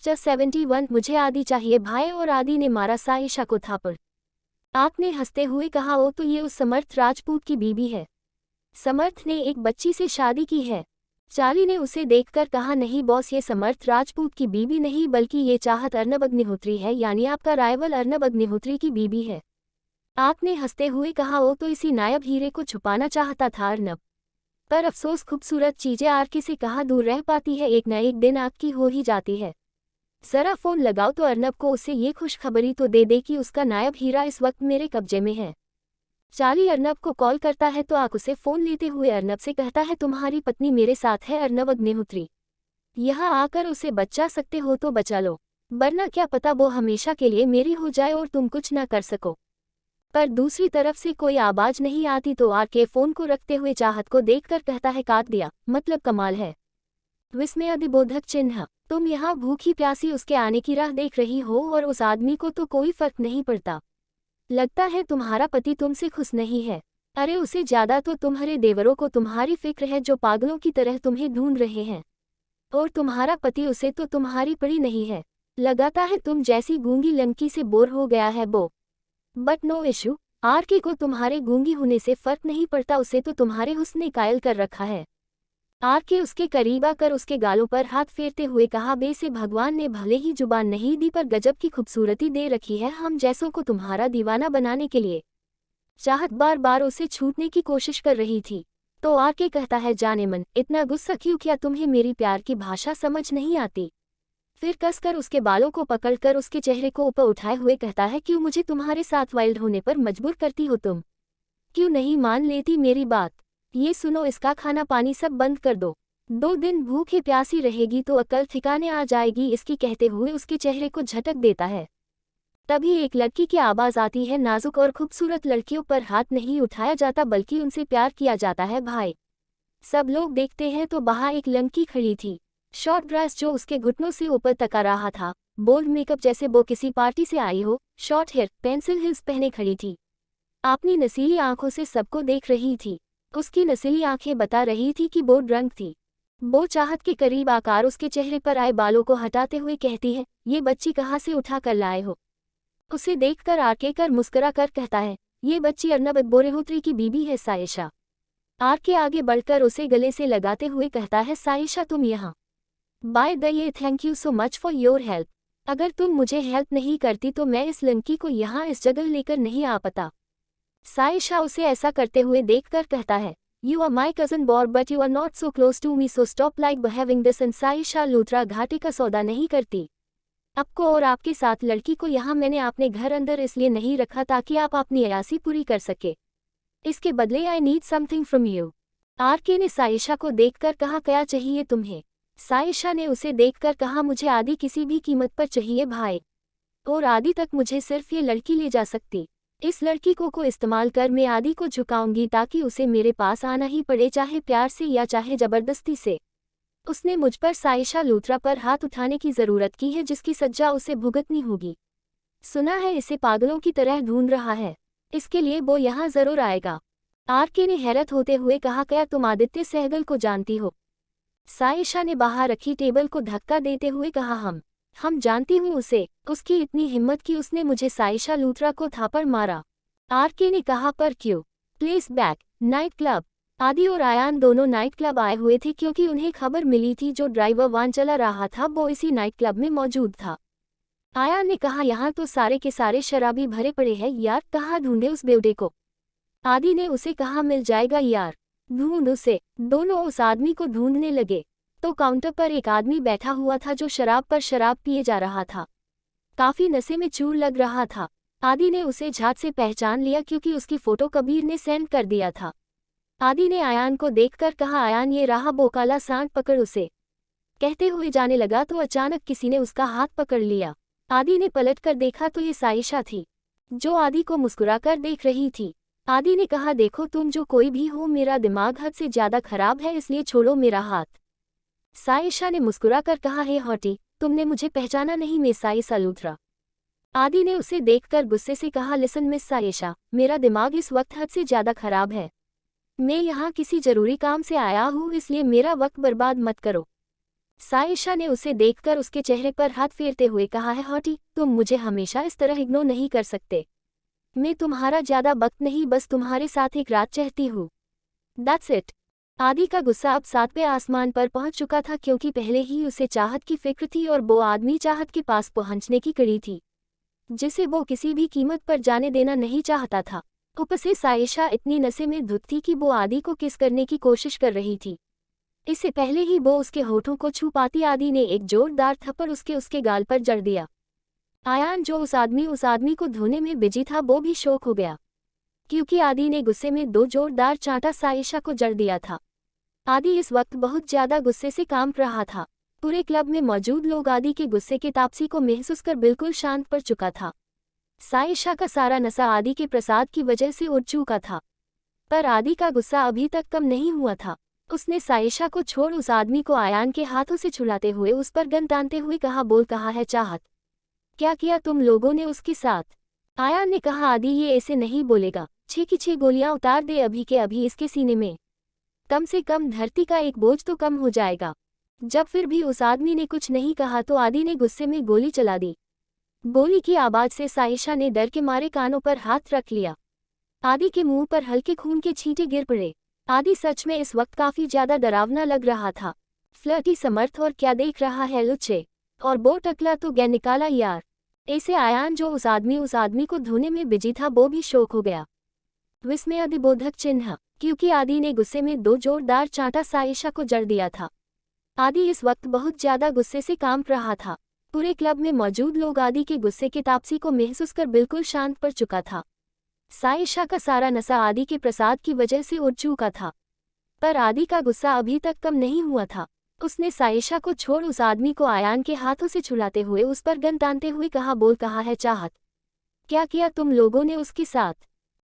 Just 71 मुझे आदि चाहिए भाई। और आदि ने मारा साइशा को थापड़। आपने हंसते हुए कहा ओ तो ये उस समर्थ राजपूत की बीबी है। समर्थ ने एक बच्ची से शादी की है। चार्ली ने उसे देखकर कहा नहीं बॉस, ये समर्थ राजपूत की बीबी नहीं बल्कि ये चाहत अर्नब अग्निहोत्री है, यानी आपका राइवल अर्नब अग्निहोत्री की बीबी है। आपने हंसते हुए कहा ओ तो इसी नायब हीरे को छुपाना चाहता था अर्नब। पर अफसोस खूबसूरत चीजें आरके से कहाँ दूर रह पाती है, एक न एक दिन आपकी हो ही जाती है। जरा फोन लगाओ तो अर्नब को उससे ये खुशखबरी तो दे दे कि उसका नायब हीरा इस वक्त मेरे कब्जे में है। चार्ली अर्नब को कॉल करता है तो आक उसे फोन लेते हुए अर्नब से कहता है तुम्हारी पत्नी मेरे साथ है अर्नब अग्निहोत्री। यहाँ आकर उसे बचा सकते हो तो बचा लो, वरना क्या पता वो हमेशा के लिए मेरी हो जाए और तुम कुछ ना कर सको। पर दूसरी तरफ से कोई आवाज नहीं आती तो आरके फोन को रखते हुए चाहत को देखकर कहता है काट दिया, मतलब कमाल है। विस्मय अधिबोधक चिन्ह। तुम यहाँ भूखी प्यासी उसके आने की राह देख रही हो और उस आदमी को तो कोई फर्क नहीं पड़ता। लगता है तुम्हारा पति तुमसे खुश नहीं है। अरे उसे ज्यादा तो तुम्हारे देवरों को तुम्हारी फिक्र है जो पागलों की तरह तुम्हें ढूंढ रहे हैं। और तुम्हारा पति उसे तो तुम्हारी पड़ी नहीं है। लगाता है तुम जैसी गूंगी लंकी से बोर हो गया है वो। बट नो इशू, आरके को तुम्हारे गूंगी होने से फर्क नहीं पड़ता, उसे तो तुम्हारे हुस्न ने कायल कर रखा है। आरके उसके करीब आकर उसके गालों पर हाथ फेरते हुए कहा बे से भगवान ने भले ही जुबान नहीं दी पर गजब की खूबसूरती दे रखी है हम जैसों को तुम्हारा दीवाना बनाने के लिए। चाहत बार बार उसे छूटने की कोशिश कर रही थी तो आरके कहता है जाने मन इतना गुस्सा क्यों, क्या तुम्हें मेरी प्यार की भाषा समझ नहीं आती। फिर कसकर उसके बालों को पकड़कर उसके चेहरे को ऊपर उठाए हुए कहता है क्यों मुझे तुम्हारे साथ वाइल्ड होने पर मजबूर करती हो तुम, क्यों नहीं मान लेती मेरी बात। ये सुनो, इसका खाना पानी सब बंद कर दो, 2 दिन भूखे प्यासी रहेगी तो अकल ठिकाने आ जाएगी, इसकी कहते हुए उसके चेहरे को झटक देता है। तभी एक लड़की की आवाज आती है, नाजुक और खूबसूरत लड़कियों पर हाथ नहीं उठाया जाता बल्कि उनसे प्यार किया जाता है भाई। सब लोग देखते हैं तो बाहर एक लड़की खड़ी थी, शॉर्ट ड्रेस जो उसके घुटनों से ऊपर तक आ रहा था, बोल्ड मेकअप जैसे वो किसी पार्टी से आई हो, शॉर्ट हेयर पेंसिल हिल्स पहने खड़ी थी। अपनी नसीली आंखों से सबको देख रही थी। उसकी नसीली आंखें बता रही थी कि वो ड्रंक थी। वो चाहत के करीब आकर उसके चेहरे पर आए बालों को हटाते हुए कहती है ये बच्ची कहाँ से उठा कर लाए हो। उसे देखकर आरके कर मुस्कुरा कर कहता है ये बच्ची अर्नब अग्निहोत्री की बीबी है साइशा। आरके आगे बढ़कर उसे गले से लगाते हुए कहता है साइशा तुम यहाँ। बाय द ये thank you so much for your help. अगर तुम मुझे हेल्प नहीं करती तो मैं इस लड़की को यहाँ इस जगह लेकर नहीं आ पाता। साइशा उसे ऐसा करते हुए देखकर कहता है you are my cousin bro but you are not so close to me so stop like behaving this. And Saisha Luthra घाटे का सौदा नहीं करती। आपको और आपके साथ लड़की को यहाँ मैंने अपने घर अंदर इसलिए नहीं रखा ताकि आप अपनी अयासी पूरी कर सके। इसके बदले I need something from you. RK ने साइशा को देखकर कहा क्या चाहिए तुम्हें। साइशा ने उसे देखकर कहा मुझे आदि किसी भी कीमत पर चाहिए भाई, और आदि तक मुझे सिर्फ ये लड़की ले जा सकती। इस लड़की को इस्तेमाल कर मैं आदि को झुकाऊंगी ताकि उसे मेरे पास आना ही पड़े, चाहे प्यार से या चाहे जबरदस्ती से। उसने मुझ पर साइशा लूथरा पर हाथ उठाने की जरूरत की है जिसकी सज्जा उसे भुगतनी होगी। सुना है इसे पागलों की तरह ढूंढ रहा है, इसके लिए वो यहाँ जरूर आएगा। आरके ने हैरत होते हुए कहा क्या तुम आदित्य सहगल को जानती हो। साइशा ने बाहर रखी टेबल को धक्का देते हुए कहा हम जानती हूँ उसे, उसकी इतनी हिम्मत कि उसने मुझे साइशा लूथरा को थापड़ मारा। आरके ने कहा पर क्यों। Place back night club. आदि और आयान दोनों नाइट क्लब आए हुए थे क्योंकि उन्हें खबर मिली थी जो ड्राइवर वाहन चला रहा था वो इसी नाइट क्लब में मौजूद था। आयान ने कहा यहाँ तो सारे के सारे शराबी भरे पड़े हैं यार, कहाँ ढूंढे उस बेवड़े को। आदि ने उसे कहा मिल जाएगा यार, ढूंढ उसे। दोनों उस आदमी को ढूंढने लगे तो काउंटर पर एक आदमी बैठा हुआ था जो शराब पर शराब पिए जा रहा था। काफी नशे में चूर लग रहा था। आदि ने उसे झाट से पहचान लिया क्योंकि उसकी फोटो कबीर ने सेंड कर दिया था। आदि ने आयान को देखकर कहा आयान ये रहा वो काला सांड, पकड़ उसे। कहते हुए जाने लगा तो अचानक किसी ने उसका हाथ पकड़ लिया। आदि ने पलटकर देखा तो ये साइशा थी जो आदि को मुस्कुराकर देख रही थी। आदि ने कहा देखो तुम जो कोई भी हो मेरा दिमाग हद से ज्यादा खराब है इसलिए छोड़ो मेरा हाथ। साइशा ने मुस्कुराकर कहा हे हॉटी, तुमने मुझे पहचाना नहीं, मैं साइशा लूथरा। आदि ने उसे देखकर गुस्से से कहा लिसन मिस साइशा, मेरा दिमाग इस वक्त हद से ज्यादा खराब है। मैं यहाँ किसी जरूरी काम से आया हूँ इसलिए मेरा वक्त बर्बाद मत करो। साइशा ने उसे देखकर उसके चेहरे पर हाथ फेरते हुए कहा है, हॉटी, तुम मुझे हमेशा इस तरह इग्नोर नहीं कर सकते। मैं तुम्हारा ज्यादा वक्त नहीं, बस तुम्हारे साथ एक रात चाहती हूँ। That's it. आदि का गुस्सा अब 7वें आसमान पर पहुंच चुका था, क्योंकि पहले ही उसे चाहत की फिक्र थी और वो आदमी चाहत के पास पहुंचने की कड़ी थी, जिसे वो किसी भी कीमत पर जाने देना नहीं चाहता था। ऊपर से साइशा इतनी नशे में धुत थी कि वो आदि को किस करने की कोशिश कर रही थी। इससे पहले ही वो उसके होठों को छू पाती आदि ने एक जोरदार थप्पड़ उसके गाल पर जड़ दिया। आयान, जो उस आदमी को धोने में बिजी था, वो भी शौक हो गया, क्योंकि आदि ने गुस्से में 2 जोरदार चांटा साइशा को जड़ दिया था। आदि इस वक्त बहुत ज्यादा गुस्से से कांप रहा था। पूरे क्लब में मौजूद लोग आदि के गुस्से के तापसी को महसूस कर बिल्कुल शांत पड़ चुका था। साइशा का सारा नशा आदि के प्रसाद की वजह से उड़ चुका था, पर आदि का गुस्सा अभी तक कम नहीं हुआ था। उसने साइशा को छोड़ उस आदमी को आयान के हाथों से छुड़ाते हुए उस पर गन तानते हुए कहा, बोल, कहा है चाहत, क्या किया तुम लोगों ने उसके साथ? आयान ने कहा, आदि ये ऐसे नहीं बोलेगा, 6 की 6 गोलियां उतार दे अभी के अभी इसके सीने में। कम से कम धरती का एक बोझ तो कम हो जाएगा। जब फिर भी उस आदमी ने कुछ नहीं कहा तो आदि ने गुस्से में गोली चला दी। गोली की आवाज से साइशा ने डर के मारे कानों पर हाथ रख लिया। आदि के मुंह पर हल्के खून के छींटे गिर पड़े। आदि सच में इस वक्त काफी ज्यादा डरावना लग रहा था। फ्लर्टी समर्थ, और क्या देख रहा है लुच्चे, और वो टकला तो गै निकाला यार। ऐसे आयान, जो उस आदमी को धोने में बिजी था, वो भी शौक हो गया। विस्मय अधिबोधक चिन्ह, क्योंकि आदि ने गुस्से में 2 जोरदार चांटा साइशा को जड़ दिया था। आदि इस वक्त बहुत ज्यादा गुस्से से कांप रहा था। पूरे क्लब में मौजूद लोग आदि के गुस्से के तापसी को महसूस कर बिल्कुल शांत पड़ चुका था। साइशा का सारा नशा आदि के प्रसाद की वजह से उड़ चुका था, पर आदि का गुस्सा अभी तक कम नहीं हुआ था। उसने साइशा को छोड़ उस आदमी को आयान के हाथों से छुड़ाते हुए उस पर गन तानते हुए कहा, बोल, कहा है चाहत, क्या किया तुम लोगों ने उसके साथ?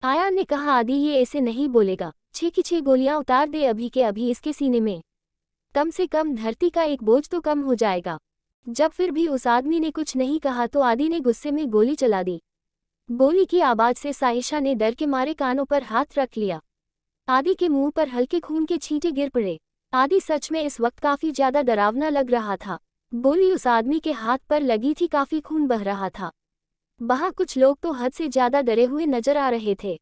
आयान ने कहा, आदि ये ऐसे नहीं बोलेगा, 6 की 6 गोलियां उतार दे अभी के अभी इसके सीने में। कम से कम धरती का एक बोझ तो कम हो जाएगा। जब फिर भी उस आदमी ने कुछ नहीं कहा तो आदि ने गुस्से में गोली चला दी। गोली की आवाज से साइशा ने डर के मारे कानों पर हाथ रख लिया। आदि के मुंह पर हल्के खून के छींटे गिर पड़े। आदि सच में इस वक्त काफी ज्यादा डरावना लग रहा था। गोली उस आदमी के हाथ पर लगी थी, काफी खून बह रहा था। वहां कुछ लोग तो हद से ज्यादा डरे हुए नजर आ रहे थे।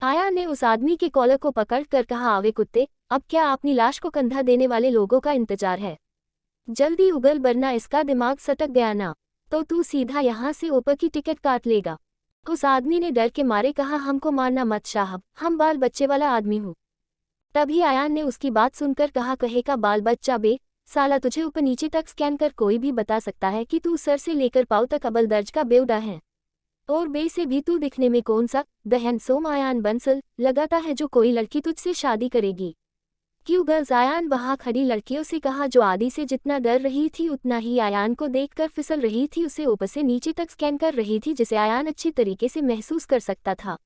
आया ने उस आदमी के कॉलर को पकड़ कर कहा, आवे कुत्ते, अब क्या अपनी लाश को कंधा देने वाले लोगों का इंतजार है? जल्दी उगल, वरना इसका दिमाग सटक गया ना तो तू सीधा यहाँ से ऊपर की टिकट काट लेगा। उस आदमी ने डर के मारे कहा, हमको मारना मत साहब, हम बाल बच्चे वाला आदमी हूँ। तभी आयान ने उसकी बात सुनकर कहा, कहेगा बाल बच्चा बे, साला तुझे ऊपर नीचे तक स्कैन कर कोई भी बता सकता है कि तू सर से लेकर पाँव तक अबल दर्ज का बेवड़ा है। और बे से भी तू दिखने में कौन सा द हैंडसम आयान बंसल लगाता है जो कोई लड़की तुझसे शादी करेगी? क्यों गर्ल्स? आयान वहां खड़ी लड़कियों से कहा, जो आदि से जितना डर रही थी उतना ही आयान को देखकर फिसल रही थी, उसे ऊपर से नीचे तक स्कैन कर रही थी, जिसे आयान अच्छी तरीके से महसूस कर सकता था।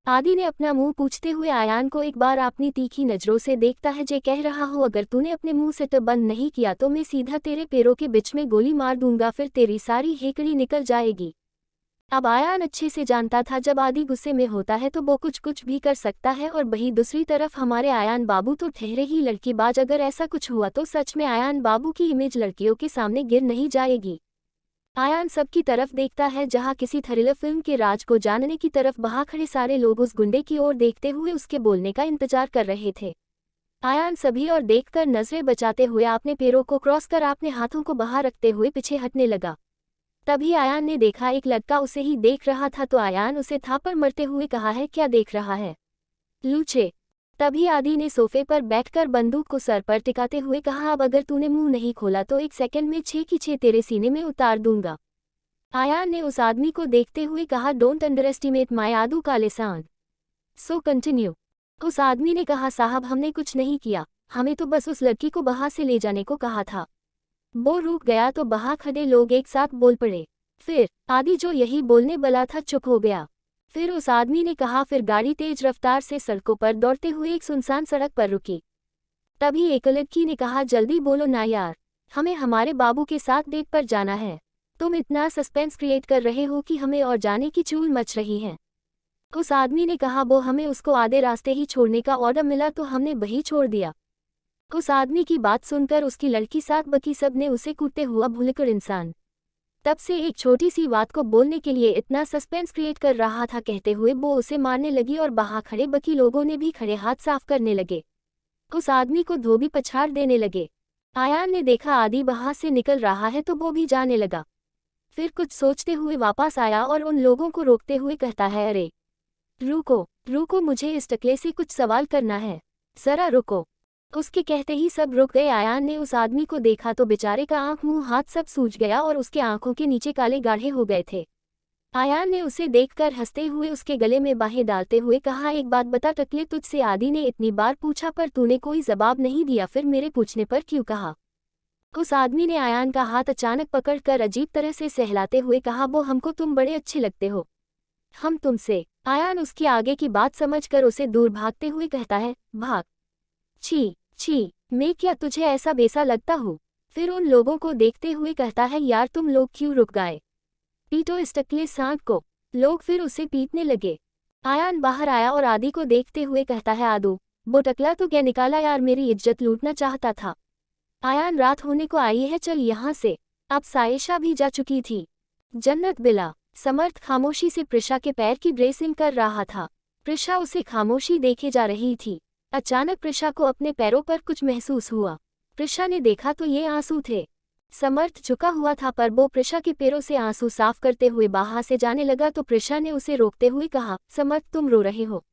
आदि ने अपना मुंह पूछते हुए आयान को एक बार अपनी तीखी नजरों से देखता है, जे कह रहा हो, अगर तूने अपने मुंह से तो बंद नहीं किया तो मैं सीधा तेरे पैरों के बीच में गोली मार दूंगा, फिर तेरी सारी हेकड़ी निकल जाएगी। अब आयान अच्छे से जानता था जब आदि गुस्से में होता है तो वो कुछ भी कर सकता है, और वहीं दूसरी तरफ हमारे आयान बाबू तो ठहरे ही लड़कीबाज। अगर ऐसा कुछ हुआ तो सच में आयान बाबू की इमेज लड़कियों के सामने गिर नहीं जाएगी। आयान सबकी तरफ देखता है, जहां किसी थ्रिलर फिल्म के राज को जानने की तरफ वहां खड़े सारे लोग उस गुंडे की ओर देखते हुए उसके बोलने का इंतजार कर रहे थे। आयान सभी और देखकर नजरें बचाते हुए अपने पैरों को क्रॉस कर अपने हाथों को बाहर रखते हुए पीछे हटने लगा। तभी आयान ने देखा एक लड़का उसे ही देख रहा था, तो आयान उसे थापड़ मरते हुए कहा, है क्या देख रहा है लूचे? तभी आदि ने सोफे पर बैठकर बंदूक को सर पर टिकाते हुए कहा, अब अगर तूने मुंह नहीं खोला तो 1 सेकंड में 6 की 6 तेरे सीने में उतार दूंगा। आयान ने उस आदमी को देखते हुए कहा, डोंट अंडर एस्टिमेट माय आदू का लिसान, सो कंटिन्यू। उस आदमी ने कहा, साहब हमने कुछ नहीं किया, हमें तो बस उस लड़की को बाहर से ले जाने को कहा था। वो रुक गया तो बाहर खड़े लोग एक साथ बोल पड़े। फिर आदि, जो यही बोलने वाला था, चुप हो गया। फिर उस आदमी ने कहा, फिर गाड़ी तेज रफ्तार से सड़कों पर दौड़ते हुए एक सुनसान सड़क पर रुकी। तभी एक लड़की ने कहा, जल्दी बोलो ना यार, हमें हमारे बाबू के साथ डेट पर जाना है। तुम इतना सस्पेंस क्रिएट कर रहे हो कि हमें और जाने की चूल मच रही है। उस आदमी ने कहा, वो हमें उसको आधे रास्ते ही छोड़ने का ऑर्डर मिला तो हमने वही छोड़ दिया। उस आदमी की बात सुनकर उसकी लड़की साथ बाकी सब ने उसे कूदते हुआ भूलकर इंसान तब से एक छोटी सी बात को बोलने के लिए इतना सस्पेंस क्रिएट कर रहा था कहते हुए वो उसे मारने लगी और बाहर खड़े बाकी लोगों ने भी खड़े हाथ साफ करने लगे। उस आदमी को धोबी पछाड़ देने लगे। आयान ने देखा आदि वहां से निकल रहा है तो वो भी जाने लगा। फिर कुछ सोचते हुए वापस आया और उन लोगों को रोकते हुए कहता है, अरे रुको रुको, मुझे इस टकले से कुछ सवाल करना है, जरा रुको। उसके कहते ही सब रुक गए। आयान ने उस आदमी को देखा तो बेचारे का आंख मुंह हाथ सब सूज गया और उसके आंखों के नीचे काले गाढ़े हो गए थे। आयान ने उसे देखकर हंसते हुए उसके गले में बाहें डालते हुए कहा, एक बात बता टकले, तुझसे आदि ने इतनी बार पूछा पर तूने कोई जवाब नहीं दिया, फिर मेरे पूछने पर क्यों कहा? उस आदमी ने आयान का हाथ अचानक पकड़कर अजीब तरह से सहलाते हुए कहा, वो हमको तुम बड़े अच्छे लगते हो, हम तुमसे। आयान उसकी आगे की बात समझकर उसे दूर भागते हुए कहता है, भाग, छी छी, मैं क्या तुझे ऐसा बेसा लगता हूँ? फिर उन लोगों को देखते हुए कहता है, यार तुम लोग क्यों रुक गए, पीटो इस टकले सांड को। लोग फिर उसे पीटने लगे। आयान बाहर आया और आदि को देखते हुए कहता है, आदू वो टकला तो क्या निकाला यार, मेरी इज्जत लूटना चाहता था। आयान, रात होने को आई है, चल यहाँ से। अब सायशा भी जा चुकी थी। जन्नत बिला। समर्थ खामोशी से प्रिशा के पैर की ड्रेसिंग कर रहा था। प्रिशा उसे खामोशी देखे जा रही थी। अचानक प्रिशा को अपने पैरों पर कुछ महसूस हुआ। प्रिशा ने देखा तो ये आंसू थे। समर्थ झुका हुआ था पर वो प्रिशा के पैरों से आंसू साफ करते हुए बाहर से जाने लगा तो प्रिशा ने उसे रोकते हुए कहा, समर्थ तुम रो रहे हो।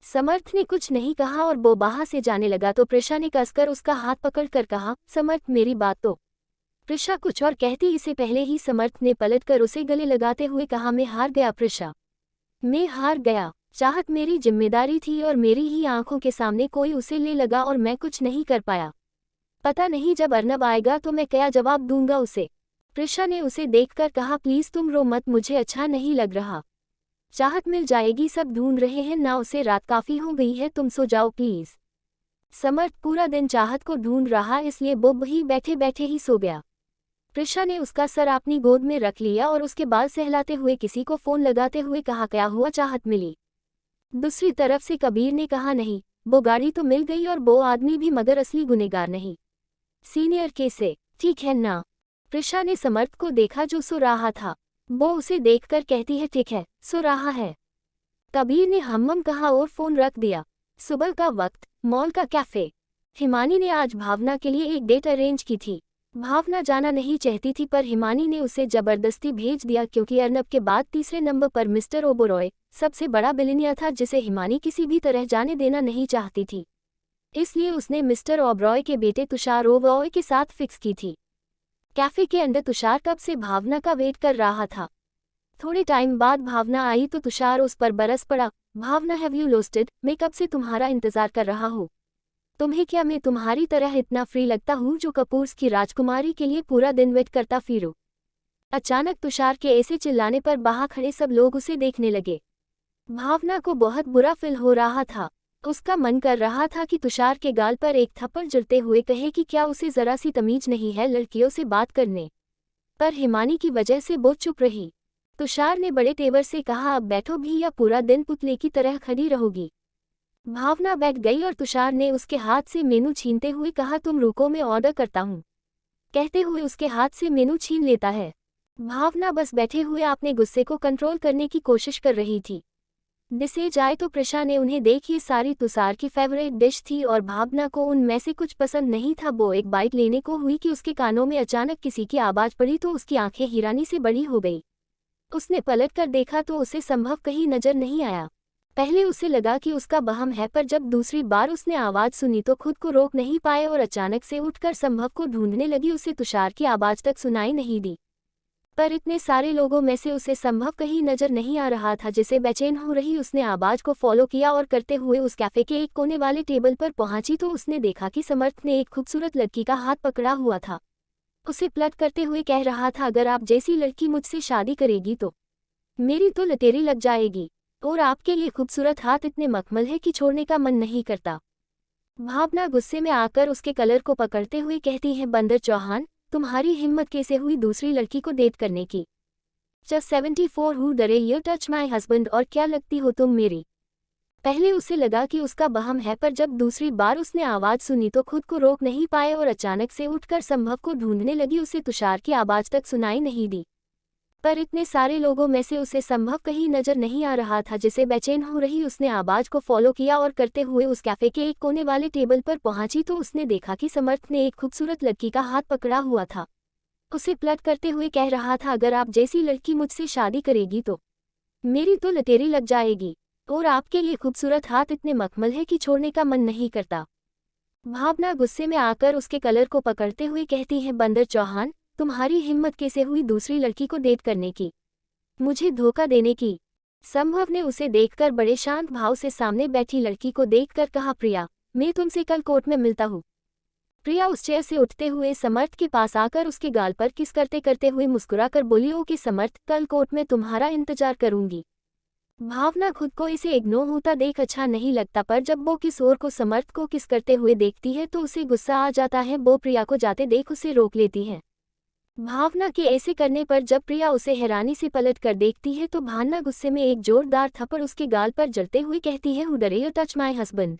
समर्थ ने कुछ नहीं कहा और वो बाहर से जाने लगा तो प्रिशा ने कसकर उसका हाथ पकड़कर कहा, समर्थ मेरी बात तो। प्रिशा कुछ और कहती इससे पहले ही समर्थ ने पलटकर उसे गले लगाते हुए कहा, मैं हार गया प्रिशा, मैं हार गया। चाहत मेरी जिम्मेदारी थी और मेरी ही आंखों के सामने कोई उसे ले लगा और मैं कुछ नहीं कर पाया। पता नहीं जब अर्नब आएगा तो मैं क्या जवाब दूंगा उसे। प्रिशा ने उसे देखकर कहा, प्लीज तुम रो मत, मुझे अच्छा नहीं लग रहा। चाहत मिल जाएगी, सब ढूंढ रहे हैं ना उसे, रात काफी हो गई है, तुम सो जाओ प्लीज। समर्थ पूरा दिन चाहत को ढूंढ रहा इसलिए वो वही बैठे बैठे ही सो गया। प्रिशा ने उसका सर अपनी गोद में रख लिया और उसके बाल सहलाते हुए किसी को फोन लगाते हुए कहा, क्या हुआ, चाहत मिली? दूसरी तरफ से कबीर ने कहा, नहीं, वो गाड़ी तो मिल गई और वो आदमी भी, मगर असली गुनेगार नहीं, सीनियर के से। ठीक है ना? प्रिशा ने समर्थ को देखा जो सो रहा था। वो उसे देखकर कहती है, ठीक है, सो रहा है। कबीर ने हम्म कहा और फोन रख दिया। सुबह का वक्त, मॉल का कैफे। हिमानी ने आज भावना के लिए एक डेट अरेंज की थी। भावना जाना नहीं चाहती थी पर हिमानी ने उसे जबरदस्ती भेज दिया क्योंकि अर्नब के बाद तीसरे नंबर पर मिस्टर ओबरॉय सबसे बड़ा बिलियनियर था जिसे हिमानी किसी भी तरह जाने देना नहीं चाहती थी। इसलिए उसने मिस्टर ओबरॉय के बेटे तुषार ओबरॉय के साथ फिक्स की थी। कैफे के अंदर तुषार कब से भावना का वेट कर रहा था। थोड़े टाइम बाद भावना आई तो तुषार उस पर बरस पड़ा, भावना हैव यू लॉस्ट इट, मैं कब से तुम्हारा इंतजार कर रहा हूँ। तुम्हें क्या मैं तुम्हारी तरह इतना फ्री लगता हूँ जो कपूर्स की राजकुमारी के लिए पूरा दिन वेट करता फिरूं। अचानक तुषार के ऐसे चिल्लाने पर बाहर खड़े सब लोग उसे देखने लगे। भावना को बहुत बुरा फील हो रहा था। उसका मन कर रहा था कि तुषार के गाल पर एक थप्पड़ जड़ते हुए कहे कि क्या उसे जरा सी तमीज नहीं है लड़कियों से बात करने, पर हिमानी की वजह से वो चुप रही। तुषार ने बड़े तेवर से कहा, अब बैठो भी या पूरा दिन पुतले की तरह खड़ी रहोगी। भावना बैठ गई और तुषार ने उसके हाथ से मेनू छीनते हुए कहा, तुम रुको मैं ऑर्डर करता हूँ। कहते हुए उसके हाथ से मेनू छीन लेता है। भावना बस बैठे हुए अपने गुस्से को कंट्रोल करने की कोशिश कर रही थी। दिसे जाए तो प्रिशा ने उन्हें देख, ये सारी तुषार की फेवरेट डिश थी और भावना को उनमें से कुछ पसंद नहीं था। वो एक बाइट लेने को हुई कि उसके कानों में अचानक किसी की आवाज पड़ी तो उसकी आंखें हिरानी से बड़ी हो गई। उसने पलट कर देखा तो उसे संभव कहीं नजर नहीं आया। पहले उसे लगा कि उसका वहम है पर जब दूसरी बार उसने आवाज सुनी तो खुद को रोक नहीं पाए और अचानक से उठकर संभव को ढूंढने लगी। उसे तुषार की आवाज तक सुनाई नहीं दी पर इतने सारे लोगों में से उसे संभव कहीं नजर नहीं आ रहा था जिसे बेचैन हो रही। उसने आवाज को फॉलो किया और करते हुए उस कैफे के एक कोने वाले टेबल पर पहुंची तो उसने देखा कि समर्थ ने एक खूबसूरत लड़की का हाथ पकड़ा हुआ था। उसे प्लट करते हुए कह रहा था, अगर आप जैसी लड़की मुझसे शादी करेगी तो मेरी तो लटेरी लग जाएगी और आपके ये खूबसूरत हाथ इतने मखमल है कि छोड़ने का मन नहीं करता। भावना गुस्से में आकर उसके कलर को पकड़ते हुए कहती है, बंदर चौहान, तुम्हारी हिम्मत कैसे हुई दूसरी लड़की को डेट करने की? जस्ट 74 हु डरे यू टच माई हस्बैंड, और क्या लगती हो तुम मेरी? पहले उसे लगा कि उसका वहम है, पर जब दूसरी बार उसने आवाज़ सुनी तो खुद को रोक नहीं पाए और अचानक से उठकर संभव को ढूंढने लगी। उसे तुषार की आवाज़ तक सुनाई नहीं दी, पर इतने सारे लोगों में से उसे संभव कहीं नजर नहीं आ रहा था, जिसे बेचैन हो रही उसने आवाज़ को फॉलो किया और करते हुए उस कैफे के एक कोने वाले टेबल पर पहुंची तो उसने देखा कि समर्थ ने एक खूबसूरत लड़की का हाथ पकड़ा हुआ था। उसे प्लट करते हुए कह रहा था, अगर आप जैसी लड़की मुझसे शादी करेगी तो मेरी तो लटेरी लग जाएगी, और आपके ये खूबसूरत हाथ इतने मखमल है कि छोड़ने का मन नहीं करता। भावना गुस्से में आकर उसके कलर को पकड़ते हुए कहती है, बंदर चौहान, तुम्हारी हिम्मत कैसे हुई दूसरी लड़की को डेट करने की, मुझे धोखा देने की। संभव ने उसे देखकर बड़े शांत भाव से सामने बैठी लड़की को देखकर कहा, प्रिया, मैं तुमसे कल कोर्ट में मिलता हूँ। प्रिया उस चेयर से उठते हुए समर्थ के पास आकर उसके गाल पर किस करते करते हुए मुस्कुराकर बोली, ओके समर्थ, कल कोर्ट में तुम्हारा इंतजार करूंगी। भावना खुद को इसे इग्नोर होता देख अच्छा नहीं लगता, पर जब वो किस और को समर्थ को किस करते हुए देखती है तो उसे गुस्सा आ जाता है। वो प्रिया को जाते देख उसे रोक लेती है। भावना के ऐसे करने पर जब प्रिया उसे हैरानी से पलट कर देखती है तो भावना गुस्से में एक जोरदार थप्पड़ उसके गाल पर जड़ते हुए कहती है, हु डरे यू टच माय हस्बैंड।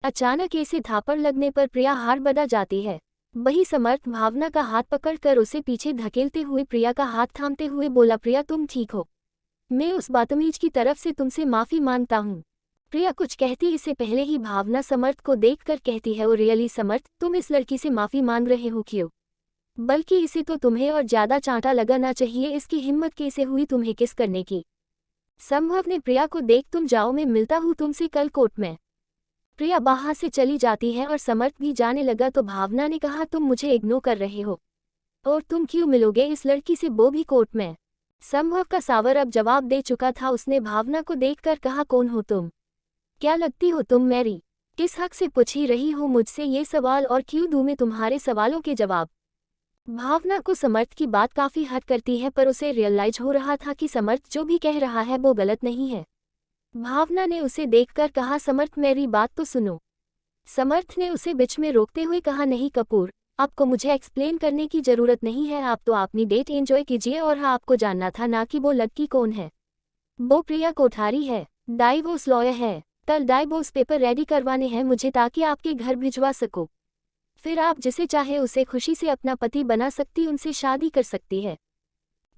अचानक ऐसे थापड़ लगने पर प्रिया हार बदा जाती है। वही समर्थ भावना का हाथ पकड़कर उसे पीछे धकेलते हुए प्रिया का हाथ थामते हुए बोला, प्रिया तुम ठीक हो, मैं उस बदतमीज की तरफ से तुमसे माफी मांगता हूँ। प्रिया कुछ कहती इससे पहले ही भावना समर्थ को देखकर कहती है, ओ रियली समर्थ, तुम इस लड़की से माफी मांग रहे हो क्यों? बल्कि इसे तो तुम्हें और ज्यादा चांटा लगाना चाहिए, इसकी हिम्मत कैसे हुई तुम्हें किस करने की? संभव ने प्रिया को देख, तुम जाओ, मैं मिलता हूँ तुमसे कल कोर्ट में। प्रिया बाहर से चली जाती है और समर्थ भी जाने लगा तो भावना ने कहा, तुम मुझे इग्नोर कर रहे हो और तुम क्यों मिलोगे इस लड़की से, वो भी कोर्ट में? संभव का सावर अब जवाब दे चुका था। उसने भावना को देखकर कहा, कौन हो तुम? क्या लगती हो तुम मेरी? किस हक से पूछ ही रही हो मुझसे ये सवाल, और क्यों दूं मैं तुम्हारे सवालों के जवाब? भावना को समर्थ की बात काफी हर्ट करती है, पर उसे रियलाइज हो रहा था कि समर्थ जो भी कह रहा है वो गलत नहीं है। भावना ने उसे देखकर कहा, समर्थ मेरी बात तो सुनो। समर्थ ने उसे बीच में रोकते हुए कहा, नहीं कपूर, आपको मुझे एक्सप्लेन करने की जरूरत नहीं है, आप तो अपनी डेट एंजॉय कीजिए। और हाँ, आपको जानना था ना कि वो लड़की कौन है। वो प्रिया कोठारी है, डाइवोर्स लॉयर है। कल डाइवोर्स पेपर रेडी करवाने हैं मुझे ताकि आपके घर भिजवा सको, फिर आप जिसे चाहे उसे खुशी से अपना पति बना सकती, उनसे शादी कर सकती है।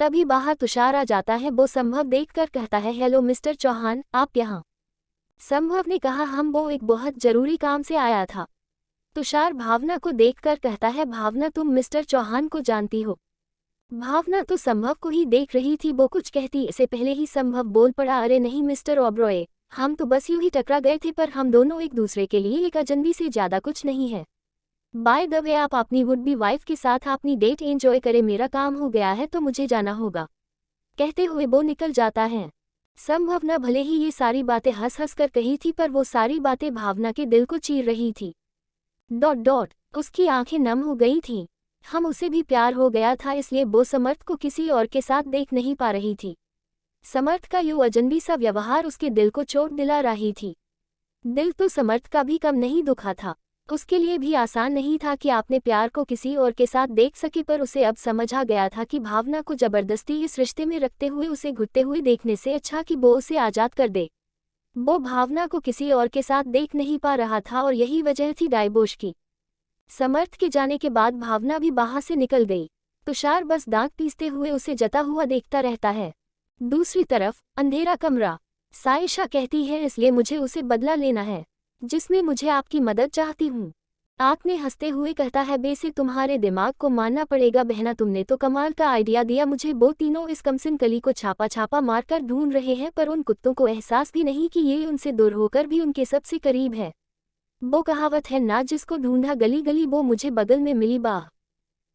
तभी बाहर तुषार आ जाता है। वो संभव देखकर कहता है, हेलो मिस्टर चौहान, आप यहाँ? संभव ने कहा, वो एक बहुत जरूरी काम से आया था। तुषार भावना को देखकर कहता है, भावना तुम मिस्टर चौहान को जानती हो? भावना तो संभव को ही देख रही थी। वो कुछ कहती इससे पहले ही संभव बोल पड़ा, अरे नहीं मिस्टर ओब्रॉय, हम तो बस यूं ही टकरा गए थे, पर हम दोनों एक दूसरे के लिए एक अजनबी से ज्यादा कुछ नहीं है। बाय द वे, आप अपनी वुड बी वाइफ के साथ अपनी डेट एंजॉय करें, मेरा काम हो गया है तो मुझे जाना होगा। कहते हुए वो निकल जाता है। संभव न भले ही ये सारी बातें हंस हंस कर कही थी, पर वो सारी बातें भावना के दिल को चीर रही थी। डॉट डॉट उसकी आंखें नम हो गई थीं। उसे भी प्यार हो गया था, इसलिए वो समर्थ को किसी और के साथ देख नहीं पा रही थी। समर्थ का यूं अजनबी सा व्यवहार उसके दिल को चोट दिला रही थी। दिल तो समर्थ का भी कम नहीं दुखा था। उसके लिए भी आसान नहीं था कि आपने प्यार को किसी और के साथ देख सके, पर उसे अब समझ आ गया था कि भावना को जबरदस्ती इस रिश्ते में रखते हुए उसे घुटते हुए देखने से अच्छा कि वो उसे आज़ाद कर दे। वो भावना को किसी और के साथ देख नहीं पा रहा था और यही वजह थी डाइवोर्स की। समर्थ के जाने के बाद भावना भी बाहर से निकल गई। तुषार बस दांत पीसते हुए उसे जता हुआ देखता रहता है। दूसरी तरफ अंधेरा कमरा। साइशा कहती है, इसलिए मुझे उसे बदला लेना है जिसमें मुझे आपकी मदद चाहती हूँ। आपने हंसते हुए कहता है, वैसे तुम्हारे दिमाग को मानना पड़ेगा बहना, तुमने तो कमाल का आइडिया दिया मुझे। वो तीनों इस कमसिन कली को छापा छापा मारकर ढूंढ रहे हैं, पर उन कुत्तों को एहसास भी नहीं कि ये उनसे दूर होकर भी उनके सबसे करीब है। वो कहावत है ना, जिसको ढूंढा गली गली वो मुझे बगल में मिली बाह।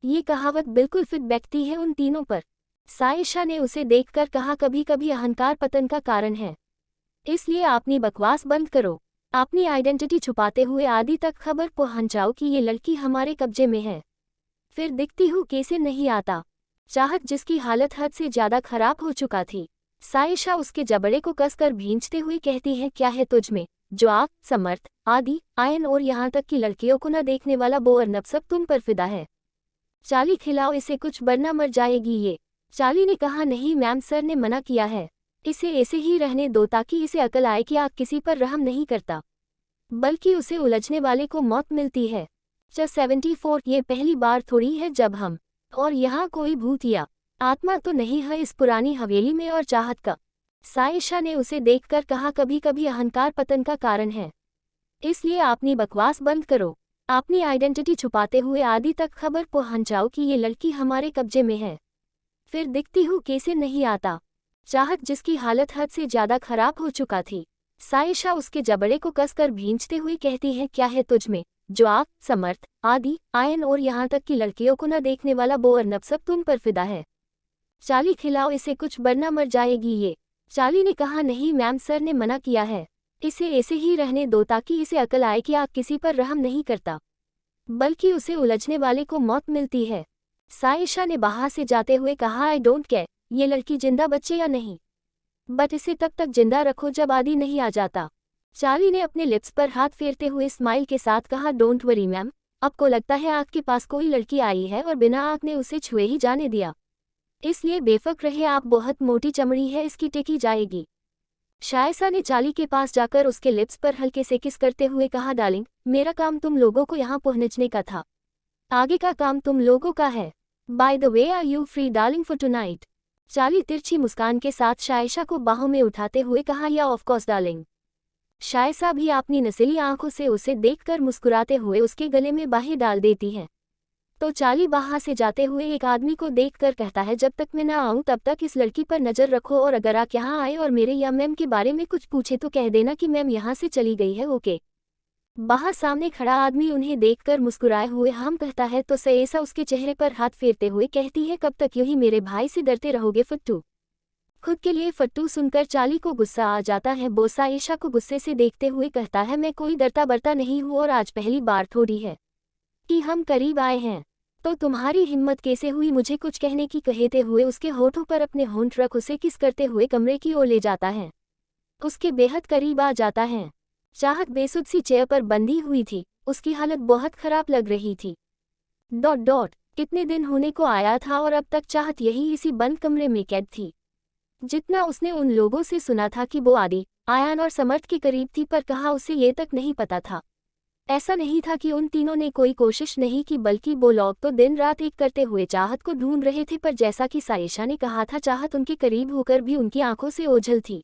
ये कहावत बिल्कुल फिट बैठती है उन तीनों पर। साइशा ने उसे देखकर कहा, कभी कभी अहंकार पतन का कारण है, इसलिए अपनी बकवास बंद करो। अपनी आइडेंटिटी छुपाते हुए आदि तक खबर पहुंचाओ कि ये लड़की हमारे कब्जे में है, फिर दिखती हूँ कैसे नहीं आता। चाहत जिसकी हालत हद से ज्यादा खराब हो चुका थी। साइशा उसके जबड़े को कसकर भींचते हुए कहती है, क्या है तुझमें जो आप, समर्थ, आदि, आयन और यहाँ तक कि लड़कियों को न देखने वाला वो अर्नब सब तुम पर फिदा है। चाली खिलाओ इसे, कुछ वरना मर जाएगी ये। चाली ने कहा, नहीं मैम, सर ने मना किया है। इसे ऐसे ही रहने दो ताकि इसे अकल आए कि आप किसी पर रहम नहीं करता, बल्कि उसे उलझने वाले को मौत मिलती है। 74 ये पहली बार थोड़ी है जब हम और यहाँ कोई भूत या आत्मा तो नहीं है इस पुरानी हवेली में और चाहत का। साइशा ने उसे देखकर कहा, कभी कभी अहंकार पतन का कारण है, इसलिए अपनी बकवास बंद करो। अपनी आइडेंटिटी छुपाते हुए आदि तक खबर पहुंचाओ कि ये लड़की हमारे कब्जे में है, फिर दिखती हूँ कैसे नहीं आता। चाहत जिसकी हालत हद से ज्यादा खराब हो चुका थी। साइशा उसके जबड़े को कसकर भींचते हुए कहती है, क्या है तुझमें जो आप, समर्थ, आदि, आयन और यहाँ तक कि लड़कियों को न देखने वाला बो अर्नब सब तुम पर फिदा है। चाली खिलाओ इसे, कुछ वरना मर जाएगी ये। चाली ने कहा, नहीं मैम, सर ने मना किया है, इसे ऐसे ही रहने दो ताकि इसे अकल आए कि आप किसी पर रहम नहीं करता, बल्कि उसे उलझने वाले को मौत मिलती है। साइशा ने बाहर से जाते हुए कहा, आई डोंट केयर ये लड़की जिंदा बच्चे या नहीं, बट इसे तब तक जिंदा रखो जब आदि नहीं आ जाता। चार्ली ने अपने लिप्स पर हाथ फेरते हुए स्माइल के साथ कहा, डोंट वरी मैम, आपको लगता है आपके पास कोई लड़की आई है और बिना आग ने उसे छुए ही जाने दिया, इसलिए बेफिक्र रहे आप, बहुत मोटी चमड़ी है, इसकी टेकी जाएगी। शायसा ने चार्ली के पास जाकर उसके लिप्स पर हल्के से किस करते हुए कहा, डार्लिंग, मेरा काम तुम लोगों को यहाँ पहुँचने का था, आगे का काम तुम लोगों का है। By the way, are you free darling for tonight? Charlie तिरछी मुस्कान के साथ शायशा को बाहों में उठाते हुए कहा, या ऑफ कोर्स डार्लिंग। शायशा भी अपनी नसीली आंखों से उसे देखकर मुस्कुराते हुए उसके गले में बाहें डाल देती है। तो चार्ली बाहर से जाते हुए एक आदमी को देखकर कहता है, जब तक मैं ना आऊं तब तक इस लड़की पर नजर रखो, और अगर आप यहाँ आए और मेरे या मैम के बारे में कुछ पूछे तो कह देना कि मैम यहाँ से चली गई है, ओके? बाहर सामने खड़ा आदमी उन्हें देखकर मुस्कुराए हुए हम कहता है तो साइशा उसके चेहरे पर हाथ फेरते हुए कहती है, कब तक यूं ही मेरे भाई से डरते रहोगे फट्टू? खुद के लिए फट्टू सुनकर चार्ली को गुस्सा आ जाता है। वो साइशा को गुस्से से देखते हुए कहता है, मैं कोई डरता बरता नहीं हूँ और आज पहली बार थोड़ी है कि हम करीब आए हैं, तो तुम्हारी हिम्मत कैसे हुई मुझे कुछ कहने की? कहते हुए उसके होठों पर अपने होंठ रख उसे किस करते हुए कमरे की ओर ले जाता है, उसके बेहद करीब आ जाता है। चाहत बेसुध सी चेयर पर बंधी हुई थी, उसकी हालत बहुत खराब लग रही थी। कितने दिन होने को आया था और अब तक चाहत यही इसी बंद कमरे में कैद थी। जितना उसने उन लोगों से सुना था कि वो आदि, आयान और समर्थ के करीब थी, पर कहा उसे ये तक नहीं पता था। ऐसा नहीं था कि उन तीनों ने कोई कोशिश नहीं की, बल्कि वो लोग तो दिन रात एक करते हुए चाहत को ढूंढ रहे थे, पर जैसा कि साइशा ने कहा था, चाहत उनके करीब होकर भी उनकी आंखों से ओझल थी।